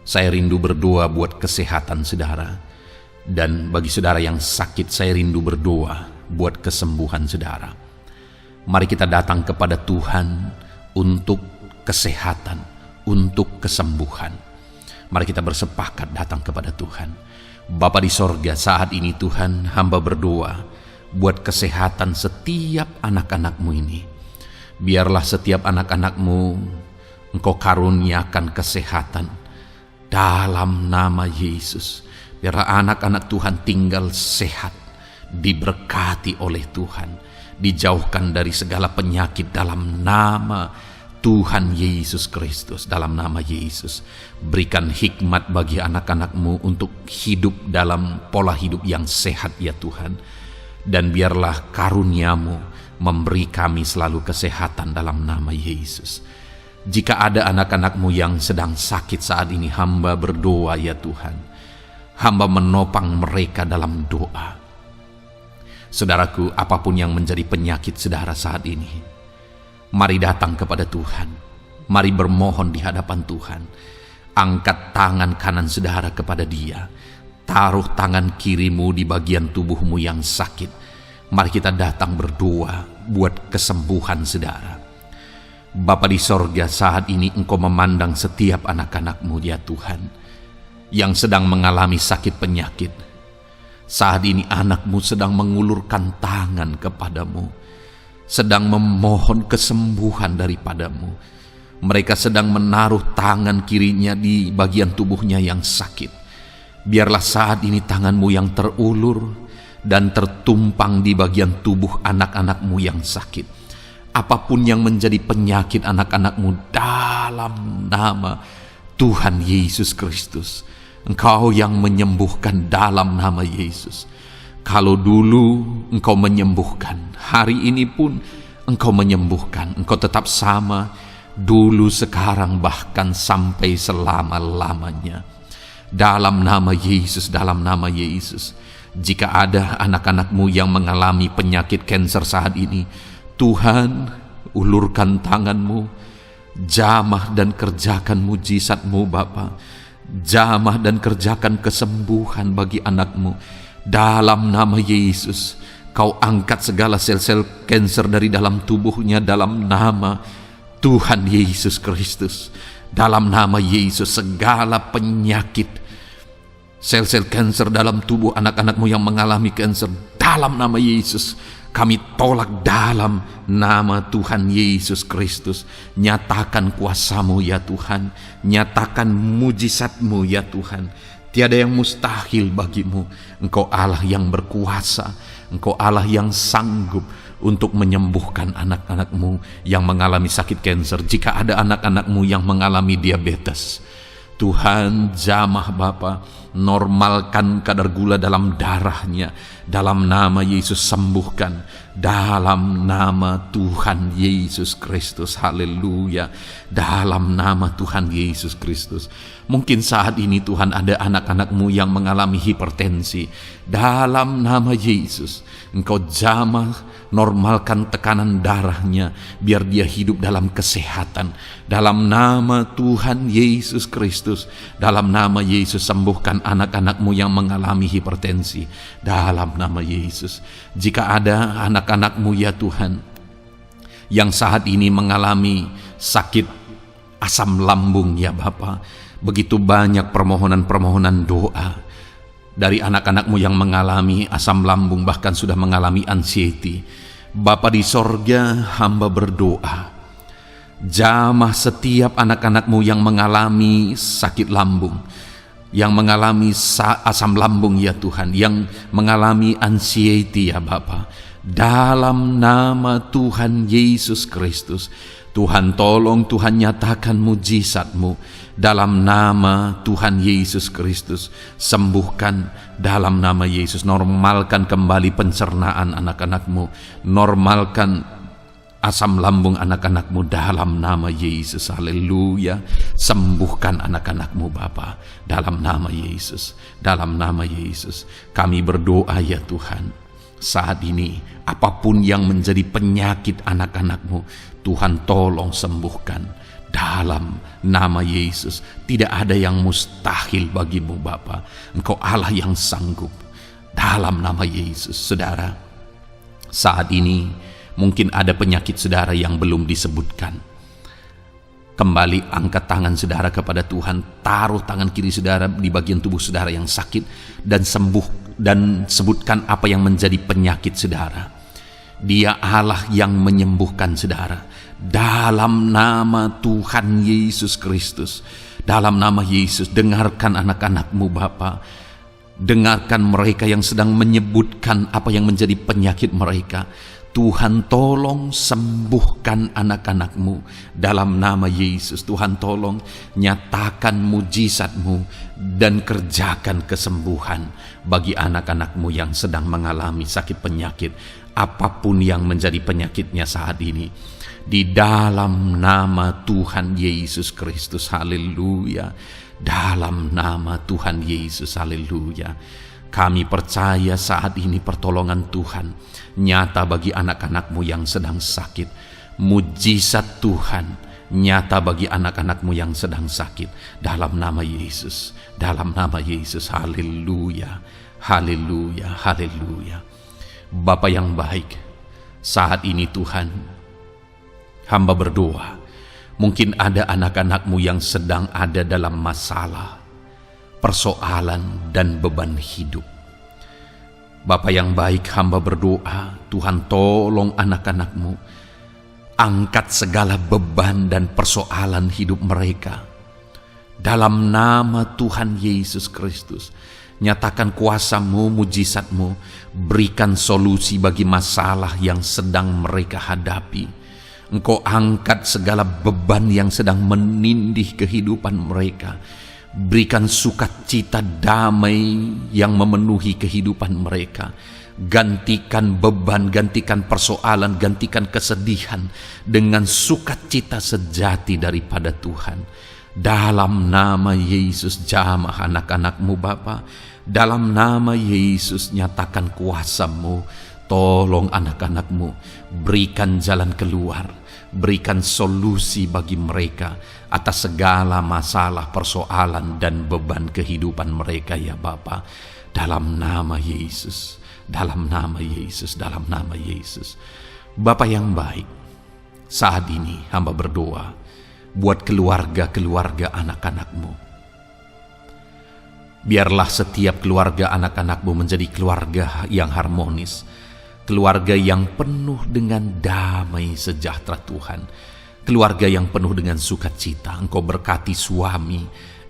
saya rindu berdoa buat kesehatan saudara. Dan bagi saudara yang sakit, saya rindu berdoa buat kesembuhan saudara. Mari kita datang kepada Tuhan untuk kesehatan, untuk kesembuhan. Mari kita bersepakat datang kepada Tuhan. Bapa di sorga, saat ini Tuhan, hamba berdoa buat kesehatan setiap anak-anak-Mu ini. Biarlah setiap anak-anak-Mu Engkau karuniakan kesehatan dalam nama Yesus. Biarlah anak-anak Tuhan tinggal sehat, diberkati oleh Tuhan, dijauhkan dari segala penyakit dalam nama Tuhan Yesus Kristus. Dalam nama Yesus, berikan hikmat bagi anak-anak-Mu untuk hidup dalam pola hidup yang sehat ya Tuhan. Dan biarlah karunia-Mu memberi kami selalu kesehatan dalam nama Yesus. Jika ada anak-anak-Mu yang sedang sakit saat ini, hamba berdoa ya Tuhan. Hamba menopang mereka dalam doa. Saudaraku, apapun yang menjadi penyakit saudara saat ini, mari datang kepada Tuhan. Mari bermohon di hadapan Tuhan. Angkat tangan kanan saudara kepada Dia. Taruh tangan kirimu di bagian tubuhmu yang sakit. Mari kita datang berdoa buat kesembuhan saudara. Bapa di sorga, saat ini Engkau memandang setiap anak-anak-Mu ya Tuhan, yang sedang mengalami sakit penyakit. Saat ini anak-Mu sedang mengulurkan tangan kepadamu, sedang memohon kesembuhan daripadamu. Mereka sedang menaruh tangan kirinya di bagian tubuhnya yang sakit. Biarlah saat ini tangan-Mu yang terulur dan tertumpang di bagian tubuh anak-anak-Mu yang sakit. Apapun yang menjadi penyakit anak-anak-Mu, dalam nama Tuhan Yesus Kristus, Engkau yang menyembuhkan dalam nama Yesus. Kalau dulu Engkau menyembuhkan, hari ini pun Engkau menyembuhkan. Engkau tetap sama dulu, sekarang, bahkan sampai selama-lamanya. Dalam nama Yesus, dalam nama Yesus. Jika ada anak-anak-Mu yang mengalami penyakit kanker saat ini, Tuhan, ulurkan tangan-Mu, jamah dan kerjakan mujizat-Mu Bapa. Jamah dan kerjakan kesembuhan bagi anak-Mu. Dalam nama Yesus, Kau angkat segala sel-sel kanker dari dalam tubuhnya dalam nama Tuhan Yesus Kristus. Dalam nama Yesus, segala penyakit, sel-sel kanker dalam tubuh anak-anak-Mu yang mengalami kanker, dalam nama Yesus, kami tolak dalam nama Tuhan Yesus Kristus. Nyatakan kuasa-Mu ya Tuhan, nyatakan mujizat-Mu ya Tuhan. Tiada yang mustahil bagi-Mu. Engkau Allah yang berkuasa, Engkau Allah yang sanggup untuk menyembuhkan anak-anak-Mu yang mengalami sakit kanker. Jika ada anak-anak-Mu yang mengalami diabetes, Tuhan, jamah Bapa, normalkan kadar gula dalam darahnya. Dalam nama Yesus, sembuhkan. Dalam nama Tuhan Yesus Kristus. Haleluya. Dalam nama Tuhan Yesus Kristus. Mungkin saat ini Tuhan ada anak-anak-Mu yang mengalami hipertensi. Dalam nama Yesus, Engkau jamah, normalkan tekanan darahnya, biar dia hidup dalam kesehatan. Dalam nama Tuhan Yesus Kristus, dalam nama Yesus, sembuhkan anak-anak-Mu yang mengalami hipertensi. Dalam nama Yesus. Jika ada anak-anak-Mu ya Tuhan, yang saat ini mengalami sakit asam lambung ya Bapa, begitu banyak permohonan-permohonan doa dari anak-anak-Mu yang mengalami asam lambung, bahkan sudah mengalami anxiety. Bapa di sorga, hamba berdoa, jamah setiap anak-anak-Mu yang mengalami sakit lambung, yang mengalami asam lambung ya Tuhan, yang mengalami anxiety ya Bapa. Dalam nama Tuhan Yesus Kristus, Tuhan tolong, Tuhan nyatakan mujizat-Mu. Dalam nama Tuhan Yesus Kristus, sembuhkan dalam nama Yesus. Normalkan kembali pencernaan anak-anak-Mu, normalkan asam lambung anak-anak-Mu dalam nama Yesus. Haleluya. Sembuhkan anak-anak-Mu Bapa dalam nama Yesus. Dalam nama Yesus kami berdoa ya Tuhan, saat ini apapun yang menjadi penyakit anak-anak-Mu, Tuhan tolong sembuhkan dalam nama Yesus. Tidak ada yang mustahil bagi-Mu Bapa. Engkau Allah yang sanggup. Dalam nama Yesus. Saudara, saat ini mungkin ada penyakit saudara yang belum disebutkan. Kembali angkat tangan saudara kepada Tuhan, taruh tangan kiri saudara di bagian tubuh saudara yang sakit, dan sembuh, dan sebutkan apa yang menjadi penyakit saudara. Dia Allah yang menyembuhkan saudara. Dalam nama Tuhan Yesus Kristus, dalam nama Yesus, dengarkan anak-anak-Mu Bapa. Dengarkan mereka yang sedang menyebutkan apa yang menjadi penyakit mereka. Tuhan tolong sembuhkan anak-anak-Mu dalam nama Yesus. Tuhan tolong nyatakan mujizat-Mu dan kerjakan kesembuhan bagi anak-anak-Mu yang sedang mengalami sakit penyakit, apapun yang menjadi penyakitnya saat ini. Di dalam nama Tuhan Yesus Kristus. Haleluya. Dalam nama Tuhan Yesus. Haleluya. Kami percaya saat ini pertolongan Tuhan nyata bagi anak-anak-Mu yang sedang sakit. Mujizat Tuhan nyata bagi anak-anak-Mu yang sedang sakit. Dalam nama Yesus. Dalam nama Yesus. Haleluya. Haleluya. Haleluya. Bapa yang baik, saat ini Tuhan, hamba berdoa, mungkin ada anak-anak-Mu yang sedang ada dalam masalah, persoalan, dan beban hidup. Bapa yang baik, hamba berdoa, Tuhan tolong anak-anak-Mu, angkat segala beban dan persoalan hidup mereka. Dalam nama Tuhan Yesus Kristus, nyatakan kuasa-Mu, mujizat-Mu, berikan solusi bagi masalah yang sedang mereka hadapi. Engkau angkat segala beban yang sedang menindih kehidupan mereka. Berikan sukacita damai yang memenuhi kehidupan mereka. Gantikan beban, gantikan persoalan, gantikan kesedihan dengan sukacita sejati daripada Tuhan. Dalam nama Yesus, jamah anak-anak-Mu Bapa. Dalam nama Yesus, nyatakan kuasa-Mu. Tolong anak-anak-Mu, berikan jalan keluar, berikan solusi bagi mereka atas segala masalah, persoalan, dan beban kehidupan mereka ya Bapa. Dalam nama Yesus, dalam nama Yesus, dalam nama Yesus. Bapa yang baik, saat ini hamba berdoa buat keluarga-keluarga anak-anak-Mu. Biarlah setiap keluarga anak-anak-Mu menjadi keluarga yang harmonis, keluarga yang penuh dengan damai sejahtera Tuhan, keluarga yang penuh dengan sukacita. Engkau berkati suami,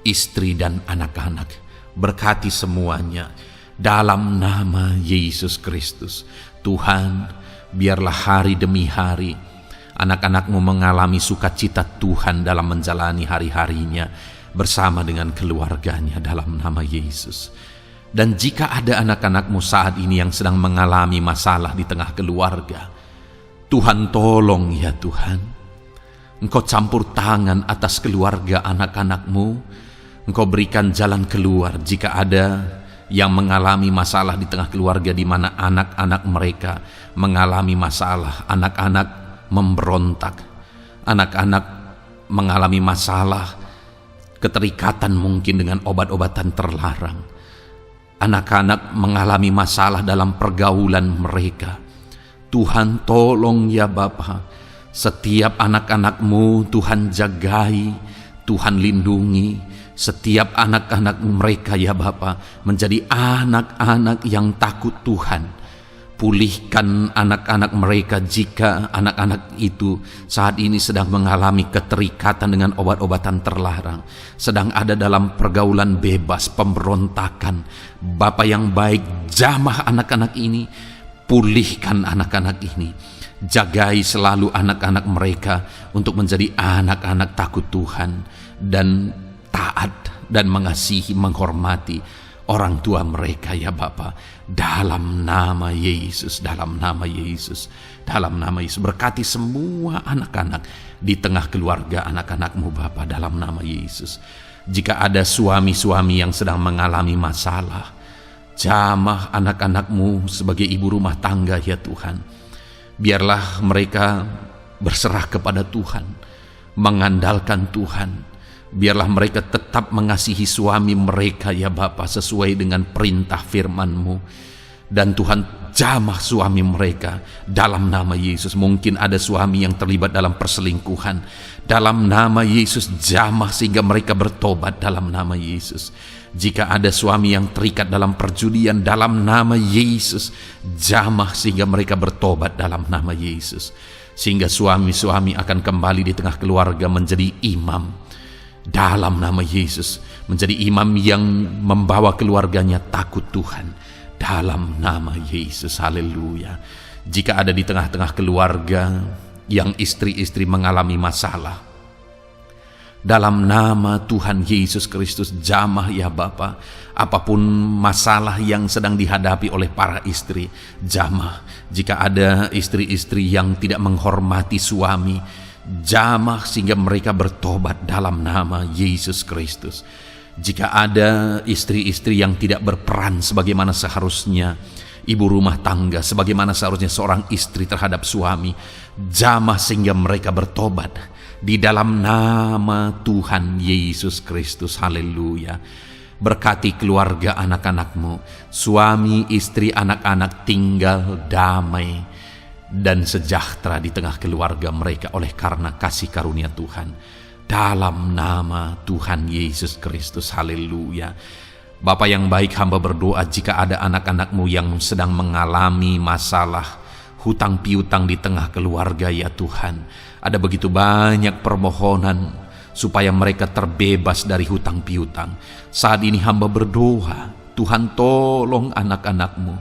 istri, dan anak-anak. Berkati semuanya dalam nama Yesus Kristus. Tuhan, biarlah hari demi hari anak-anak-Mu mengalami sukacita Tuhan dalam menjalani hari-harinya bersama dengan keluarganya dalam nama Yesus. Dan jika ada anak-anak-Mu saat ini yang sedang mengalami masalah di tengah keluarga, Tuhan tolong ya Tuhan. Engkau campur tangan atas keluarga anak-anak-Mu. Engkau berikan jalan keluar jika ada yang mengalami masalah di tengah keluarga di mana anak-anak mereka mengalami masalah, anak-anak memberontak, anak-anak mengalami masalah, keterikatan mungkin dengan obat-obatan terlarang. Anak-anak mengalami masalah dalam pergaulan mereka. Tuhan tolong ya Bapa, setiap anak-anak-Mu Tuhan jagai, Tuhan lindungi. Setiap anak-anak mereka ya Bapa menjadi anak-anak yang takut Tuhan. Pulihkan anak-anak mereka jika anak-anak itu saat ini sedang mengalami keterikatan dengan obat-obatan terlarang, sedang ada dalam pergaulan bebas, pemberontakan. Bapa yang baik, jamah anak-anak ini, pulihkan anak-anak ini. Jagai selalu anak-anak mereka untuk menjadi anak-anak takut Tuhan dan taat dan mengasihi, menghormati orang tua mereka ya Bapa. Dalam nama Yesus, dalam nama Yesus, dalam nama Yesus. Berkati semua anak-anak di tengah keluarga anak-anak-Mu Bapa dalam nama Yesus. Jika ada suami-suami yang sedang mengalami masalah, jamah anak-anak-Mu sebagai ibu rumah tangga ya Tuhan. Biarlah mereka berserah kepada Tuhan, mengandalkan Tuhan. Biarlah mereka tetap mengasihi suami mereka ya Bapa sesuai dengan perintah firman-Mu. Dan Tuhan jamah suami mereka dalam nama Yesus. Mungkin ada suami yang terlibat dalam perselingkuhan. Dalam nama Yesus jamah sehingga mereka bertobat dalam nama Yesus. Jika ada suami yang terikat dalam perjudian, dalam nama Yesus jamah sehingga mereka bertobat dalam nama Yesus. Sehingga suami-suami akan kembali di tengah keluarga menjadi imam dalam nama Yesus, menjadi imam yang membawa keluarganya takut Tuhan dalam nama Yesus. Haleluya. Jika ada di tengah-tengah keluarga yang istri-istri mengalami masalah, dalam nama Tuhan Yesus Kristus jamah ya Bapa, apapun masalah yang sedang dihadapi oleh para istri, jamah. Jika ada istri-istri yang tidak menghormati suami, jamah sehingga mereka bertobat dalam nama Yesus Kristus. Jika ada istri-istri yang tidak berperan sebagaimana seharusnya ibu rumah tangga, sebagaimana seharusnya seorang istri terhadap suami, jamah sehingga mereka bertobat di dalam nama Tuhan Yesus Kristus. Haleluya. Berkati keluarga anak-anak-Mu, suami, istri, anak-anak tinggal damai dan sejahtera di tengah keluarga mereka oleh karena kasih karunia Tuhan. Dalam nama Tuhan Yesus Kristus. Haleluya. Bapa yang baik, hamba berdoa jika ada anak-anak-Mu yang sedang mengalami masalah hutang piutang di tengah keluarga ya Tuhan. Ada begitu banyak permohonan supaya mereka terbebas dari hutang piutang. Saat ini hamba berdoa, Tuhan tolong anak-anak-Mu.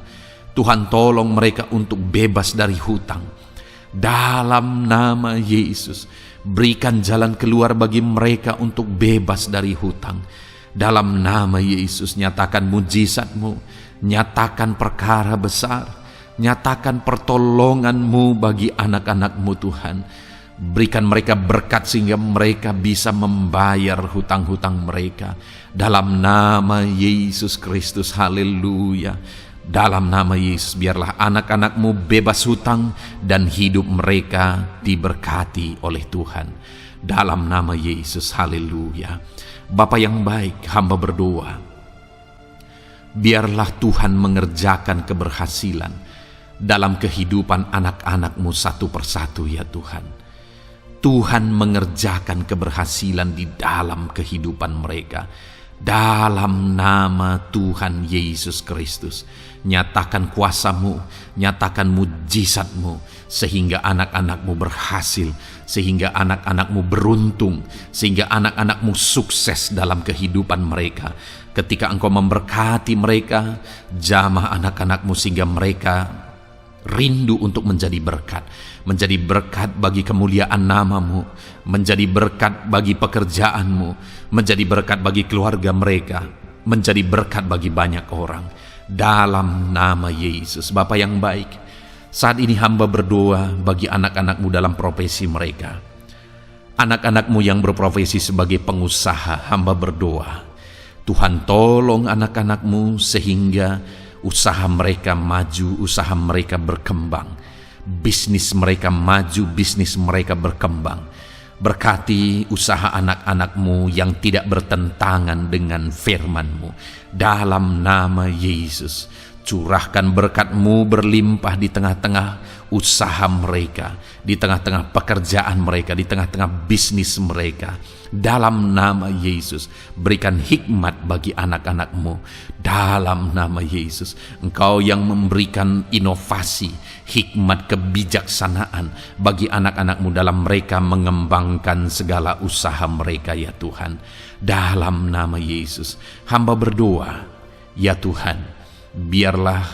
Tuhan tolong mereka untuk bebas dari hutang. Dalam nama Yesus, berikan jalan keluar bagi mereka untuk bebas dari hutang. Dalam nama Yesus, nyatakan mujizat-Mu, nyatakan perkara besar, nyatakan pertolongan-Mu bagi anak-anak-Mu Tuhan. Berikan mereka berkat sehingga mereka bisa membayar hutang-hutang mereka. Dalam nama Yesus Kristus, haleluya. Dalam nama Yesus, biarlah anak-anak-Mu bebas hutang dan hidup mereka diberkati oleh Tuhan. Dalam nama Yesus, haleluya. Bapa yang baik, hamba berdoa, biarlah Tuhan mengerjakan keberhasilan dalam kehidupan anak-anak-Mu satu persatu ya Tuhan. Tuhan mengerjakan keberhasilan di dalam kehidupan mereka. Dalam nama Tuhan Yesus Kristus, nyatakan kuasa-Mu, nyatakan mujizat-Mu, sehingga anak-anak-Mu berhasil, sehingga anak-anak-Mu beruntung, sehingga anak-anak-Mu sukses dalam kehidupan mereka. Ketika Engkau memberkati mereka, jamah anak-anak-Mu sehingga mereka rindu untuk menjadi berkat bagi kemuliaan nama-Mu, menjadi berkat bagi pekerjaan-Mu, menjadi berkat bagi keluarga mereka, menjadi berkat bagi banyak orang. Dalam nama Yesus, Bapa yang baik, saat ini hamba berdoa bagi anak-anak-Mu dalam profesi mereka. Anak-anak-Mu yang berprofesi sebagai pengusaha, hamba berdoa, Tuhan tolong anak-anak-Mu sehingga usaha mereka maju, usaha mereka berkembang, bisnis mereka maju, bisnis mereka berkembang. Berkati usaha anak-anak-Mu yang tidak bertentangan dengan firman-Mu. Dalam nama Yesus, curahkan berkat-Mu berlimpah di tengah-tengah usaha mereka, di tengah-tengah pekerjaan mereka, di tengah-tengah bisnis mereka. Dalam nama Yesus, berikan hikmat bagi anak-anak-Mu. Dalam nama Yesus, Engkau yang memberikan inovasi, hikmat, kebijaksanaan bagi anak-anak-Mu dalam mereka mengembangkan segala usaha mereka ya Tuhan. Dalam nama Yesus, hamba berdoa, ya Tuhan, biarlah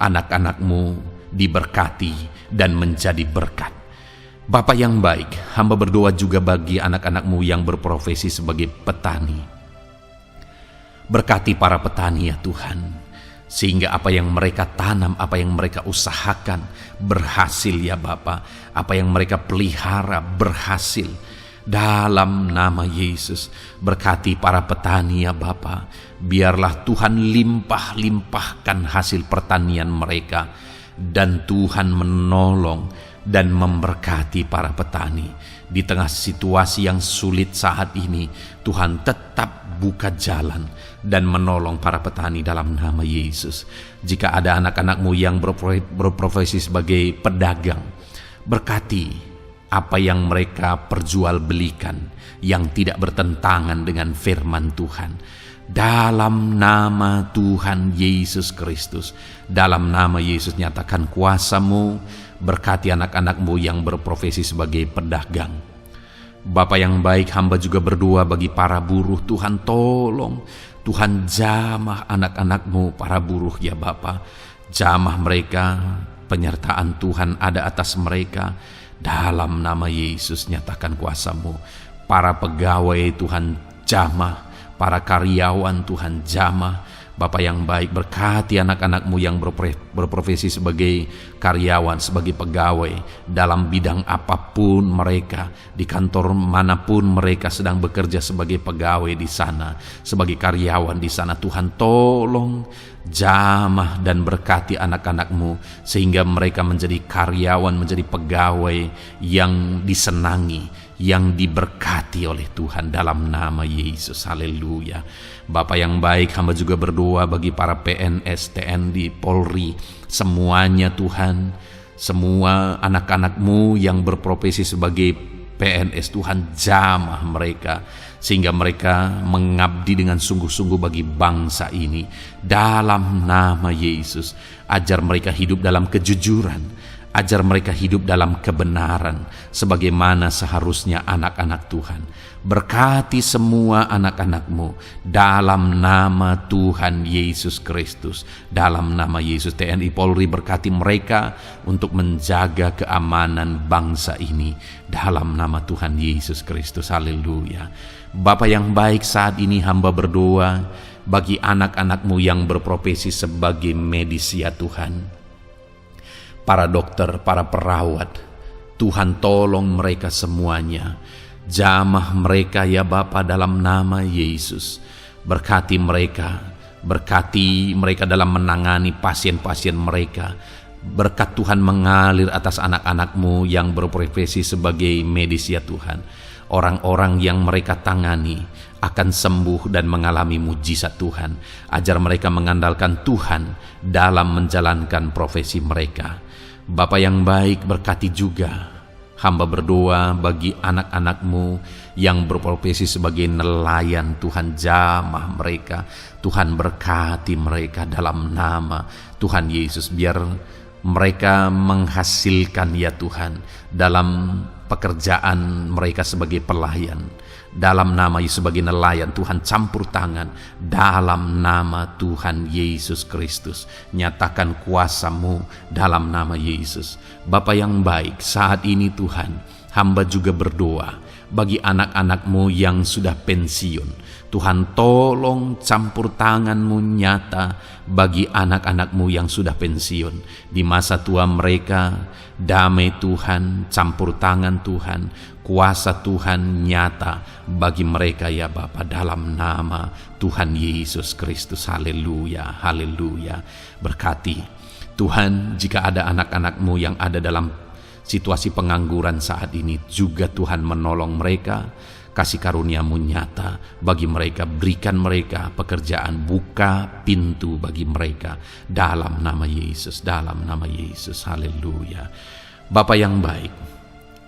anak-anak-Mu diberkati dan menjadi berkat. Bapa yang baik, hamba berdoa juga bagi anak-anak-Mu yang berprofesi sebagai petani. Berkati para petani ya Tuhan, sehingga apa yang mereka tanam, apa yang mereka usahakan berhasil ya Bapa. Apa yang mereka pelihara berhasil. Dalam nama Yesus, berkati para petani ya Bapa. Biarlah Tuhan limpah-limpahkan hasil pertanian mereka, dan Tuhan menolong dan memberkati para petani. Di tengah situasi yang sulit saat ini, Tuhan tetap buka jalan dan menolong para petani dalam nama Yesus. Jika ada anak-anak-Mu yang berprofesi sebagai pedagang, berkati apa yang mereka perjualbelikan yang tidak bertentangan dengan firman Tuhan. Dalam nama Tuhan Yesus Kristus, dalam nama Yesus, nyatakan kuasa-Mu, berkati anak-anak-Mu yang berprofesi sebagai pedagang. Bapa yang baik, hamba juga berdoa bagi para buruh. Tuhan tolong, Tuhan jamah anak-anak-Mu para buruh ya Bapa. Jamah mereka, penyertaan Tuhan ada atas mereka. Dalam nama Yesus, nyatakan kuasa-Mu. Para pegawai Tuhan jamah, para karyawan Tuhan jamah. Bapa yang baik, berkati anak-anak-Mu yang berprofesi sebagai karyawan, sebagai pegawai dalam bidang apapun mereka, di kantor manapun mereka sedang bekerja sebagai pegawai di sana, sebagai karyawan di sana. Tuhan tolong jamah dan berkati anak-anak-Mu sehingga mereka menjadi karyawan, menjadi pegawai yang disenangi, yang diberkati oleh Tuhan dalam nama Yesus. Haleluya. Bapa yang baik, hamba juga berdoa bagi para PNS, TNI, Polri, semuanya Tuhan, semua anak-anak-Mu yang berprofesi sebagai PNS, Tuhan jamah mereka sehingga mereka mengabdi dengan sungguh-sungguh bagi bangsa ini. Dalam nama Yesus, ajar mereka hidup dalam kejujuran, Ajar mereka hidup dalam kebenaran sebagaimana seharusnya anak-anak Tuhan. Berkati semua anak-anak-Mu dalam nama Tuhan Yesus Kristus. Dalam nama Yesus, TNI Polri berkati mereka untuk menjaga keamanan bangsa ini. Dalam nama Tuhan Yesus Kristus. Haleluya. Bapa yang baik, saat ini hamba berdoa bagi anak-anak-Mu yang berprofesi sebagai medis ya Tuhan. Para dokter, para perawat, Tuhan tolong mereka semuanya. Jamah mereka ya Bapa dalam nama Yesus. Berkati mereka dalam menangani pasien-pasien mereka. Berkat Tuhan mengalir atas anak-anak-Mu yang berprofesi sebagai medis ya Tuhan. Orang-orang yang mereka tangani akan sembuh dan mengalami mujizat Tuhan. Ajar mereka mengandalkan Tuhan dalam menjalankan profesi mereka. Bapa yang baik, berkati juga hamba berdoa bagi anak-anak-Mu yang berprofesi sebagai nelayan. Tuhan jamah mereka, Tuhan berkati mereka dalam nama Tuhan Yesus. Biar mereka menghasilkan ya Tuhan dalam pekerjaan mereka sebagai pelayan. Dalam nama Yesus sebagai nelayan, Tuhan campur tangan. Dalam nama Tuhan Yesus Kristus, nyatakan kuasa-Mu dalam nama Yesus. Bapa yang baik, saat ini Tuhan, hamba juga berdoa bagi anak-anak-Mu yang sudah pensiun. Tuhan tolong campur tangan-Mu nyata bagi anak-anak-Mu yang sudah pensiun. Di masa tua mereka, damai Tuhan, campur tangan Tuhan, kuasa Tuhan nyata bagi mereka ya Bapa dalam nama Tuhan Yesus Kristus. Haleluya, haleluya. Berkati Tuhan, jika ada anak-anak-Mu yang ada dalam situasi pengangguran saat ini, juga Tuhan menolong mereka. Kasih karunia-Mu nyata bagi mereka, berikan mereka pekerjaan, buka pintu bagi mereka dalam nama Yesus, dalam nama Yesus. Haleluya. Bapa yang baik,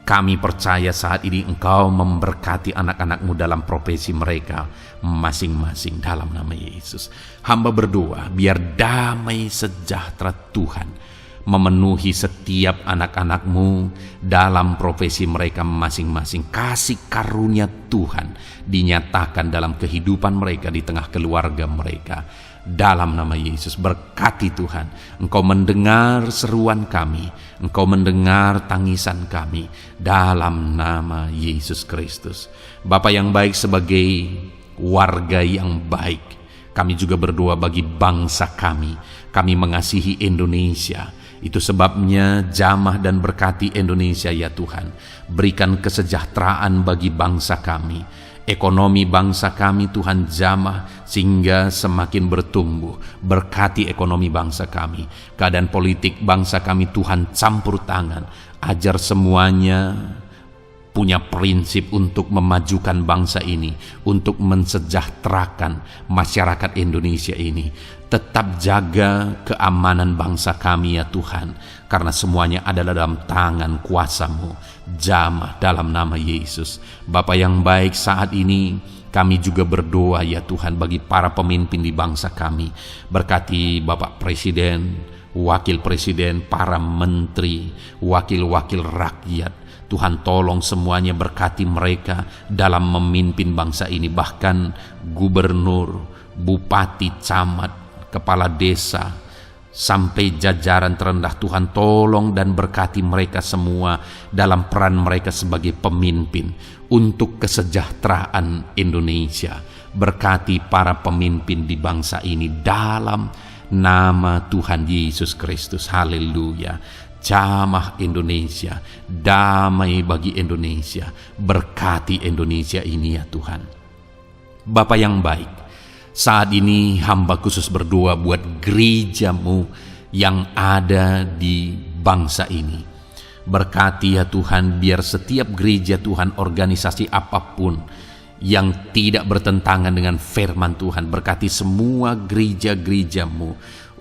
kami percaya saat ini Engkau memberkati anak-anak-Mu dalam profesi mereka masing-masing dalam nama Yesus. Hamba berdoa biar damai sejahtera Tuhan memenuhi setiap anak-anak-Mu dalam profesi mereka masing-masing. Kasih karunia Tuhan dinyatakan dalam kehidupan mereka, di tengah keluarga mereka. Dalam nama Yesus, berkati Tuhan. Engkau mendengar seruan kami, Engkau mendengar tangisan kami dalam nama Yesus Kristus. Bapa yang baik, sebagai warga yang baik, kami juga berdoa bagi bangsa kami. Kami mengasihi Indonesia. Itu sebabnya jamah dan berkati Indonesia ya Tuhan. Berikan kesejahteraan bagi bangsa kami. Ekonomi bangsa kami Tuhan jamah sehingga semakin bertumbuh. Berkati ekonomi bangsa kami. Keadaan politik bangsa kami Tuhan campur tangan. Ajar semuanya punya prinsip untuk memajukan bangsa ini, untuk mensejahterakan masyarakat Indonesia ini. Tetap jaga keamanan bangsa kami ya Tuhan, karena semuanya adalah dalam tangan kuasa-Mu. Jamah dalam nama Yesus. Bapa yang baik, saat ini kami juga berdoa ya Tuhan bagi para pemimpin di bangsa kami. Berkati Bapak Presiden, Wakil Presiden, para menteri, wakil-wakil rakyat. Tuhan tolong semuanya, berkati mereka dalam memimpin bangsa ini. Bahkan gubernur, bupati, camat, kepala desa, sampai jajaran terendah. Tuhan tolong dan berkati mereka semua dalam peran mereka sebagai pemimpin untuk kesejahteraan Indonesia. Berkati para pemimpin di bangsa ini dalam nama Tuhan Yesus Kristus. Haleluya. Jamah Indonesia, damai bagi Indonesia. Berkati Indonesia ini ya Tuhan. Bapa yang baik, saat ini hamba khusus berdoa buat gereja-Mu yang ada di bangsa ini. Berkati ya Tuhan, biar setiap gereja Tuhan, organisasi apapun yang tidak bertentangan dengan firman Tuhan, berkati semua gereja-gereja-Mu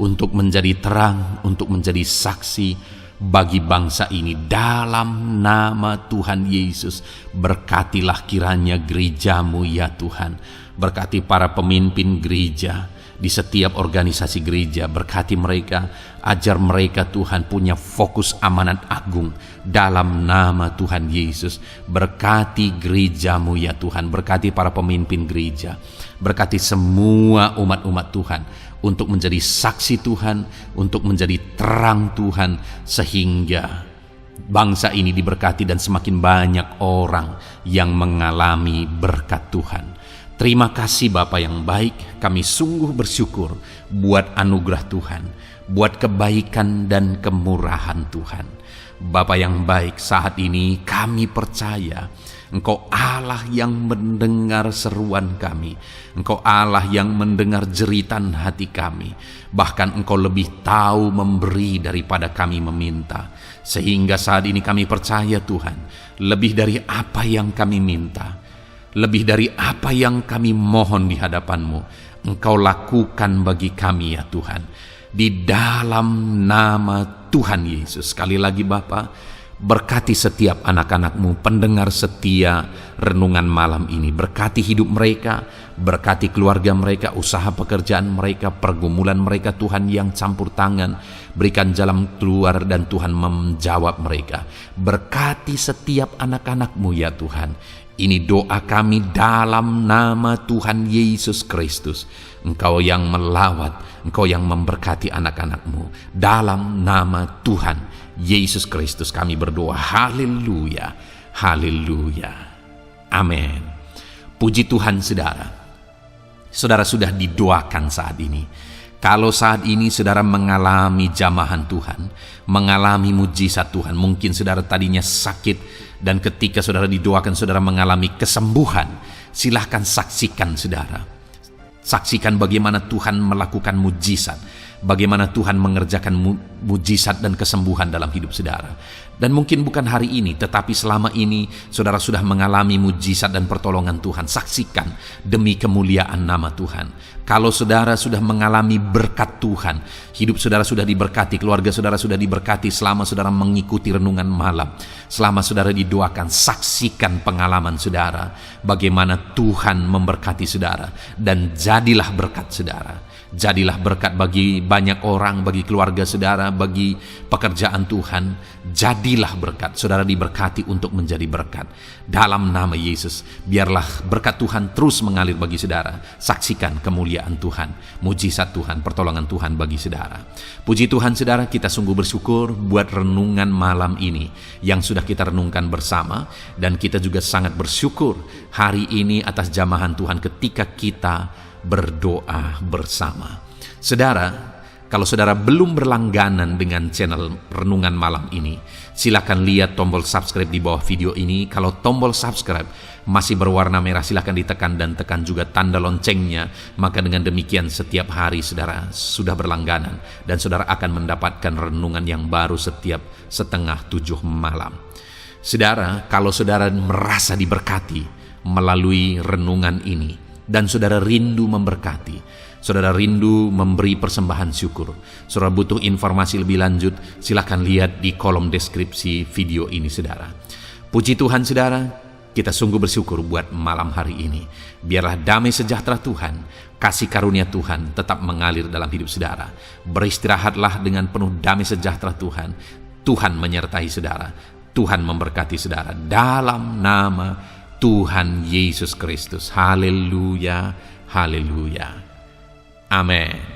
untuk menjadi terang, untuk menjadi saksi bagi bangsa ini dalam nama Tuhan Yesus. Berkatilah kiranya gereja-Mu ya Tuhan. Berkati para pemimpin gereja di setiap organisasi gereja. Berkati mereka, ajar mereka Tuhan punya fokus amanat agung dalam nama Tuhan Yesus. Berkati gerejamu ya Tuhan, berkati para pemimpin gereja, berkati semua umat-umat Tuhan untuk menjadi saksi Tuhan, untuk menjadi terang Tuhan, sehingga bangsa ini diberkati dan semakin banyak orang yang mengalami berkat Tuhan. Terima kasih Bapa yang baik, kami sungguh bersyukur buat anugerah Tuhan, buat kebaikan dan kemurahan Tuhan. Bapa yang baik, saat ini kami percaya Engkau Allah yang mendengar seruan kami, Engkau Allah yang mendengar jeritan hati kami. Bahkan Engkau lebih tahu memberi daripada kami meminta. Sehingga saat ini kami percaya Tuhan, lebih dari apa yang kami minta, lebih dari apa yang kami mohon di hadapan-Mu, Engkau lakukan bagi kami ya Tuhan. Di dalam nama Tuhan Yesus. Sekali lagi Bapa, berkati setiap anak-anak-Mu, pendengar setia renungan malam ini. Berkati hidup mereka, berkati keluarga mereka, usaha pekerjaan mereka, pergumulan mereka Tuhan yang campur tangan. Berikan jalan keluar dan Tuhan menjawab mereka. Berkati setiap anak-anak-Mu ya Tuhan. Ini doa kami dalam nama Tuhan Yesus Kristus. Engkau yang melawat, Engkau yang memberkati anak-anak-Mu. Dalam nama Tuhan Yesus Kristus kami berdoa. Haleluya, haleluya, amin. Puji Tuhan saudara. Saudara sudah didoakan saat ini. Kalau saat ini saudara mengalami jamahan Tuhan, mengalami mujizat Tuhan, mungkin saudara tadinya sakit, dan ketika saudara didoakan saudara mengalami kesembuhan, silahkan saksikan saudara. Saksikan bagaimana Tuhan melakukan mujizat, bagaimana Tuhan mengerjakan mujizat dan kesembuhan dalam hidup saudara. Dan mungkin bukan hari ini, tetapi selama ini saudara sudah mengalami mujizat dan pertolongan Tuhan. Saksikan demi kemuliaan nama Tuhan. Kalau saudara sudah mengalami berkat Tuhan, hidup saudara sudah diberkati, keluarga saudara sudah diberkati selama saudara mengikuti renungan malam, selama saudara didoakan, saksikan pengalaman saudara, bagaimana Tuhan memberkati saudara, dan jadilah berkat saudara. Jadilah berkat bagi banyak orang, bagi keluarga saudara, bagi pekerjaan Tuhan. Jadilah berkat, saudara diberkati untuk menjadi berkat. Dalam nama Yesus, biarlah berkat Tuhan terus mengalir bagi saudara. Saksikan kemuliaan Tuhan, mujizat Tuhan, pertolongan Tuhan bagi saudara. Puji Tuhan saudara, kita sungguh bersyukur buat renungan malam ini yang sudah kita renungkan bersama. Dan kita juga sangat bersyukur hari ini atas jamahan Tuhan ketika kita berdoa bersama. Saudara, kalau saudara belum berlangganan dengan channel renungan malam ini, silakan lihat tombol subscribe di bawah video ini. Kalau tombol subscribe masih berwarna merah, silakan ditekan dan tekan juga tanda loncengnya. Maka dengan demikian setiap hari saudara sudah berlangganan dan saudara akan mendapatkan renungan yang baru setiap 6:30 malam. Saudara, kalau saudara merasa diberkati melalui renungan ini, dan saudara rindu memberkati, saudara rindu memberi persembahan syukur, saudara butuh informasi lebih lanjut, silakan lihat di kolom deskripsi video ini saudara. Puji Tuhan saudara, kita sungguh bersyukur buat malam hari ini. Biarlah damai sejahtera Tuhan, kasih karunia Tuhan tetap mengalir dalam hidup saudara. Beristirahatlah dengan penuh damai sejahtera Tuhan. Tuhan menyertai saudara, Tuhan memberkati saudara dalam nama Tuhan Yesus Kristus. Haleluya, haleluya. Amin.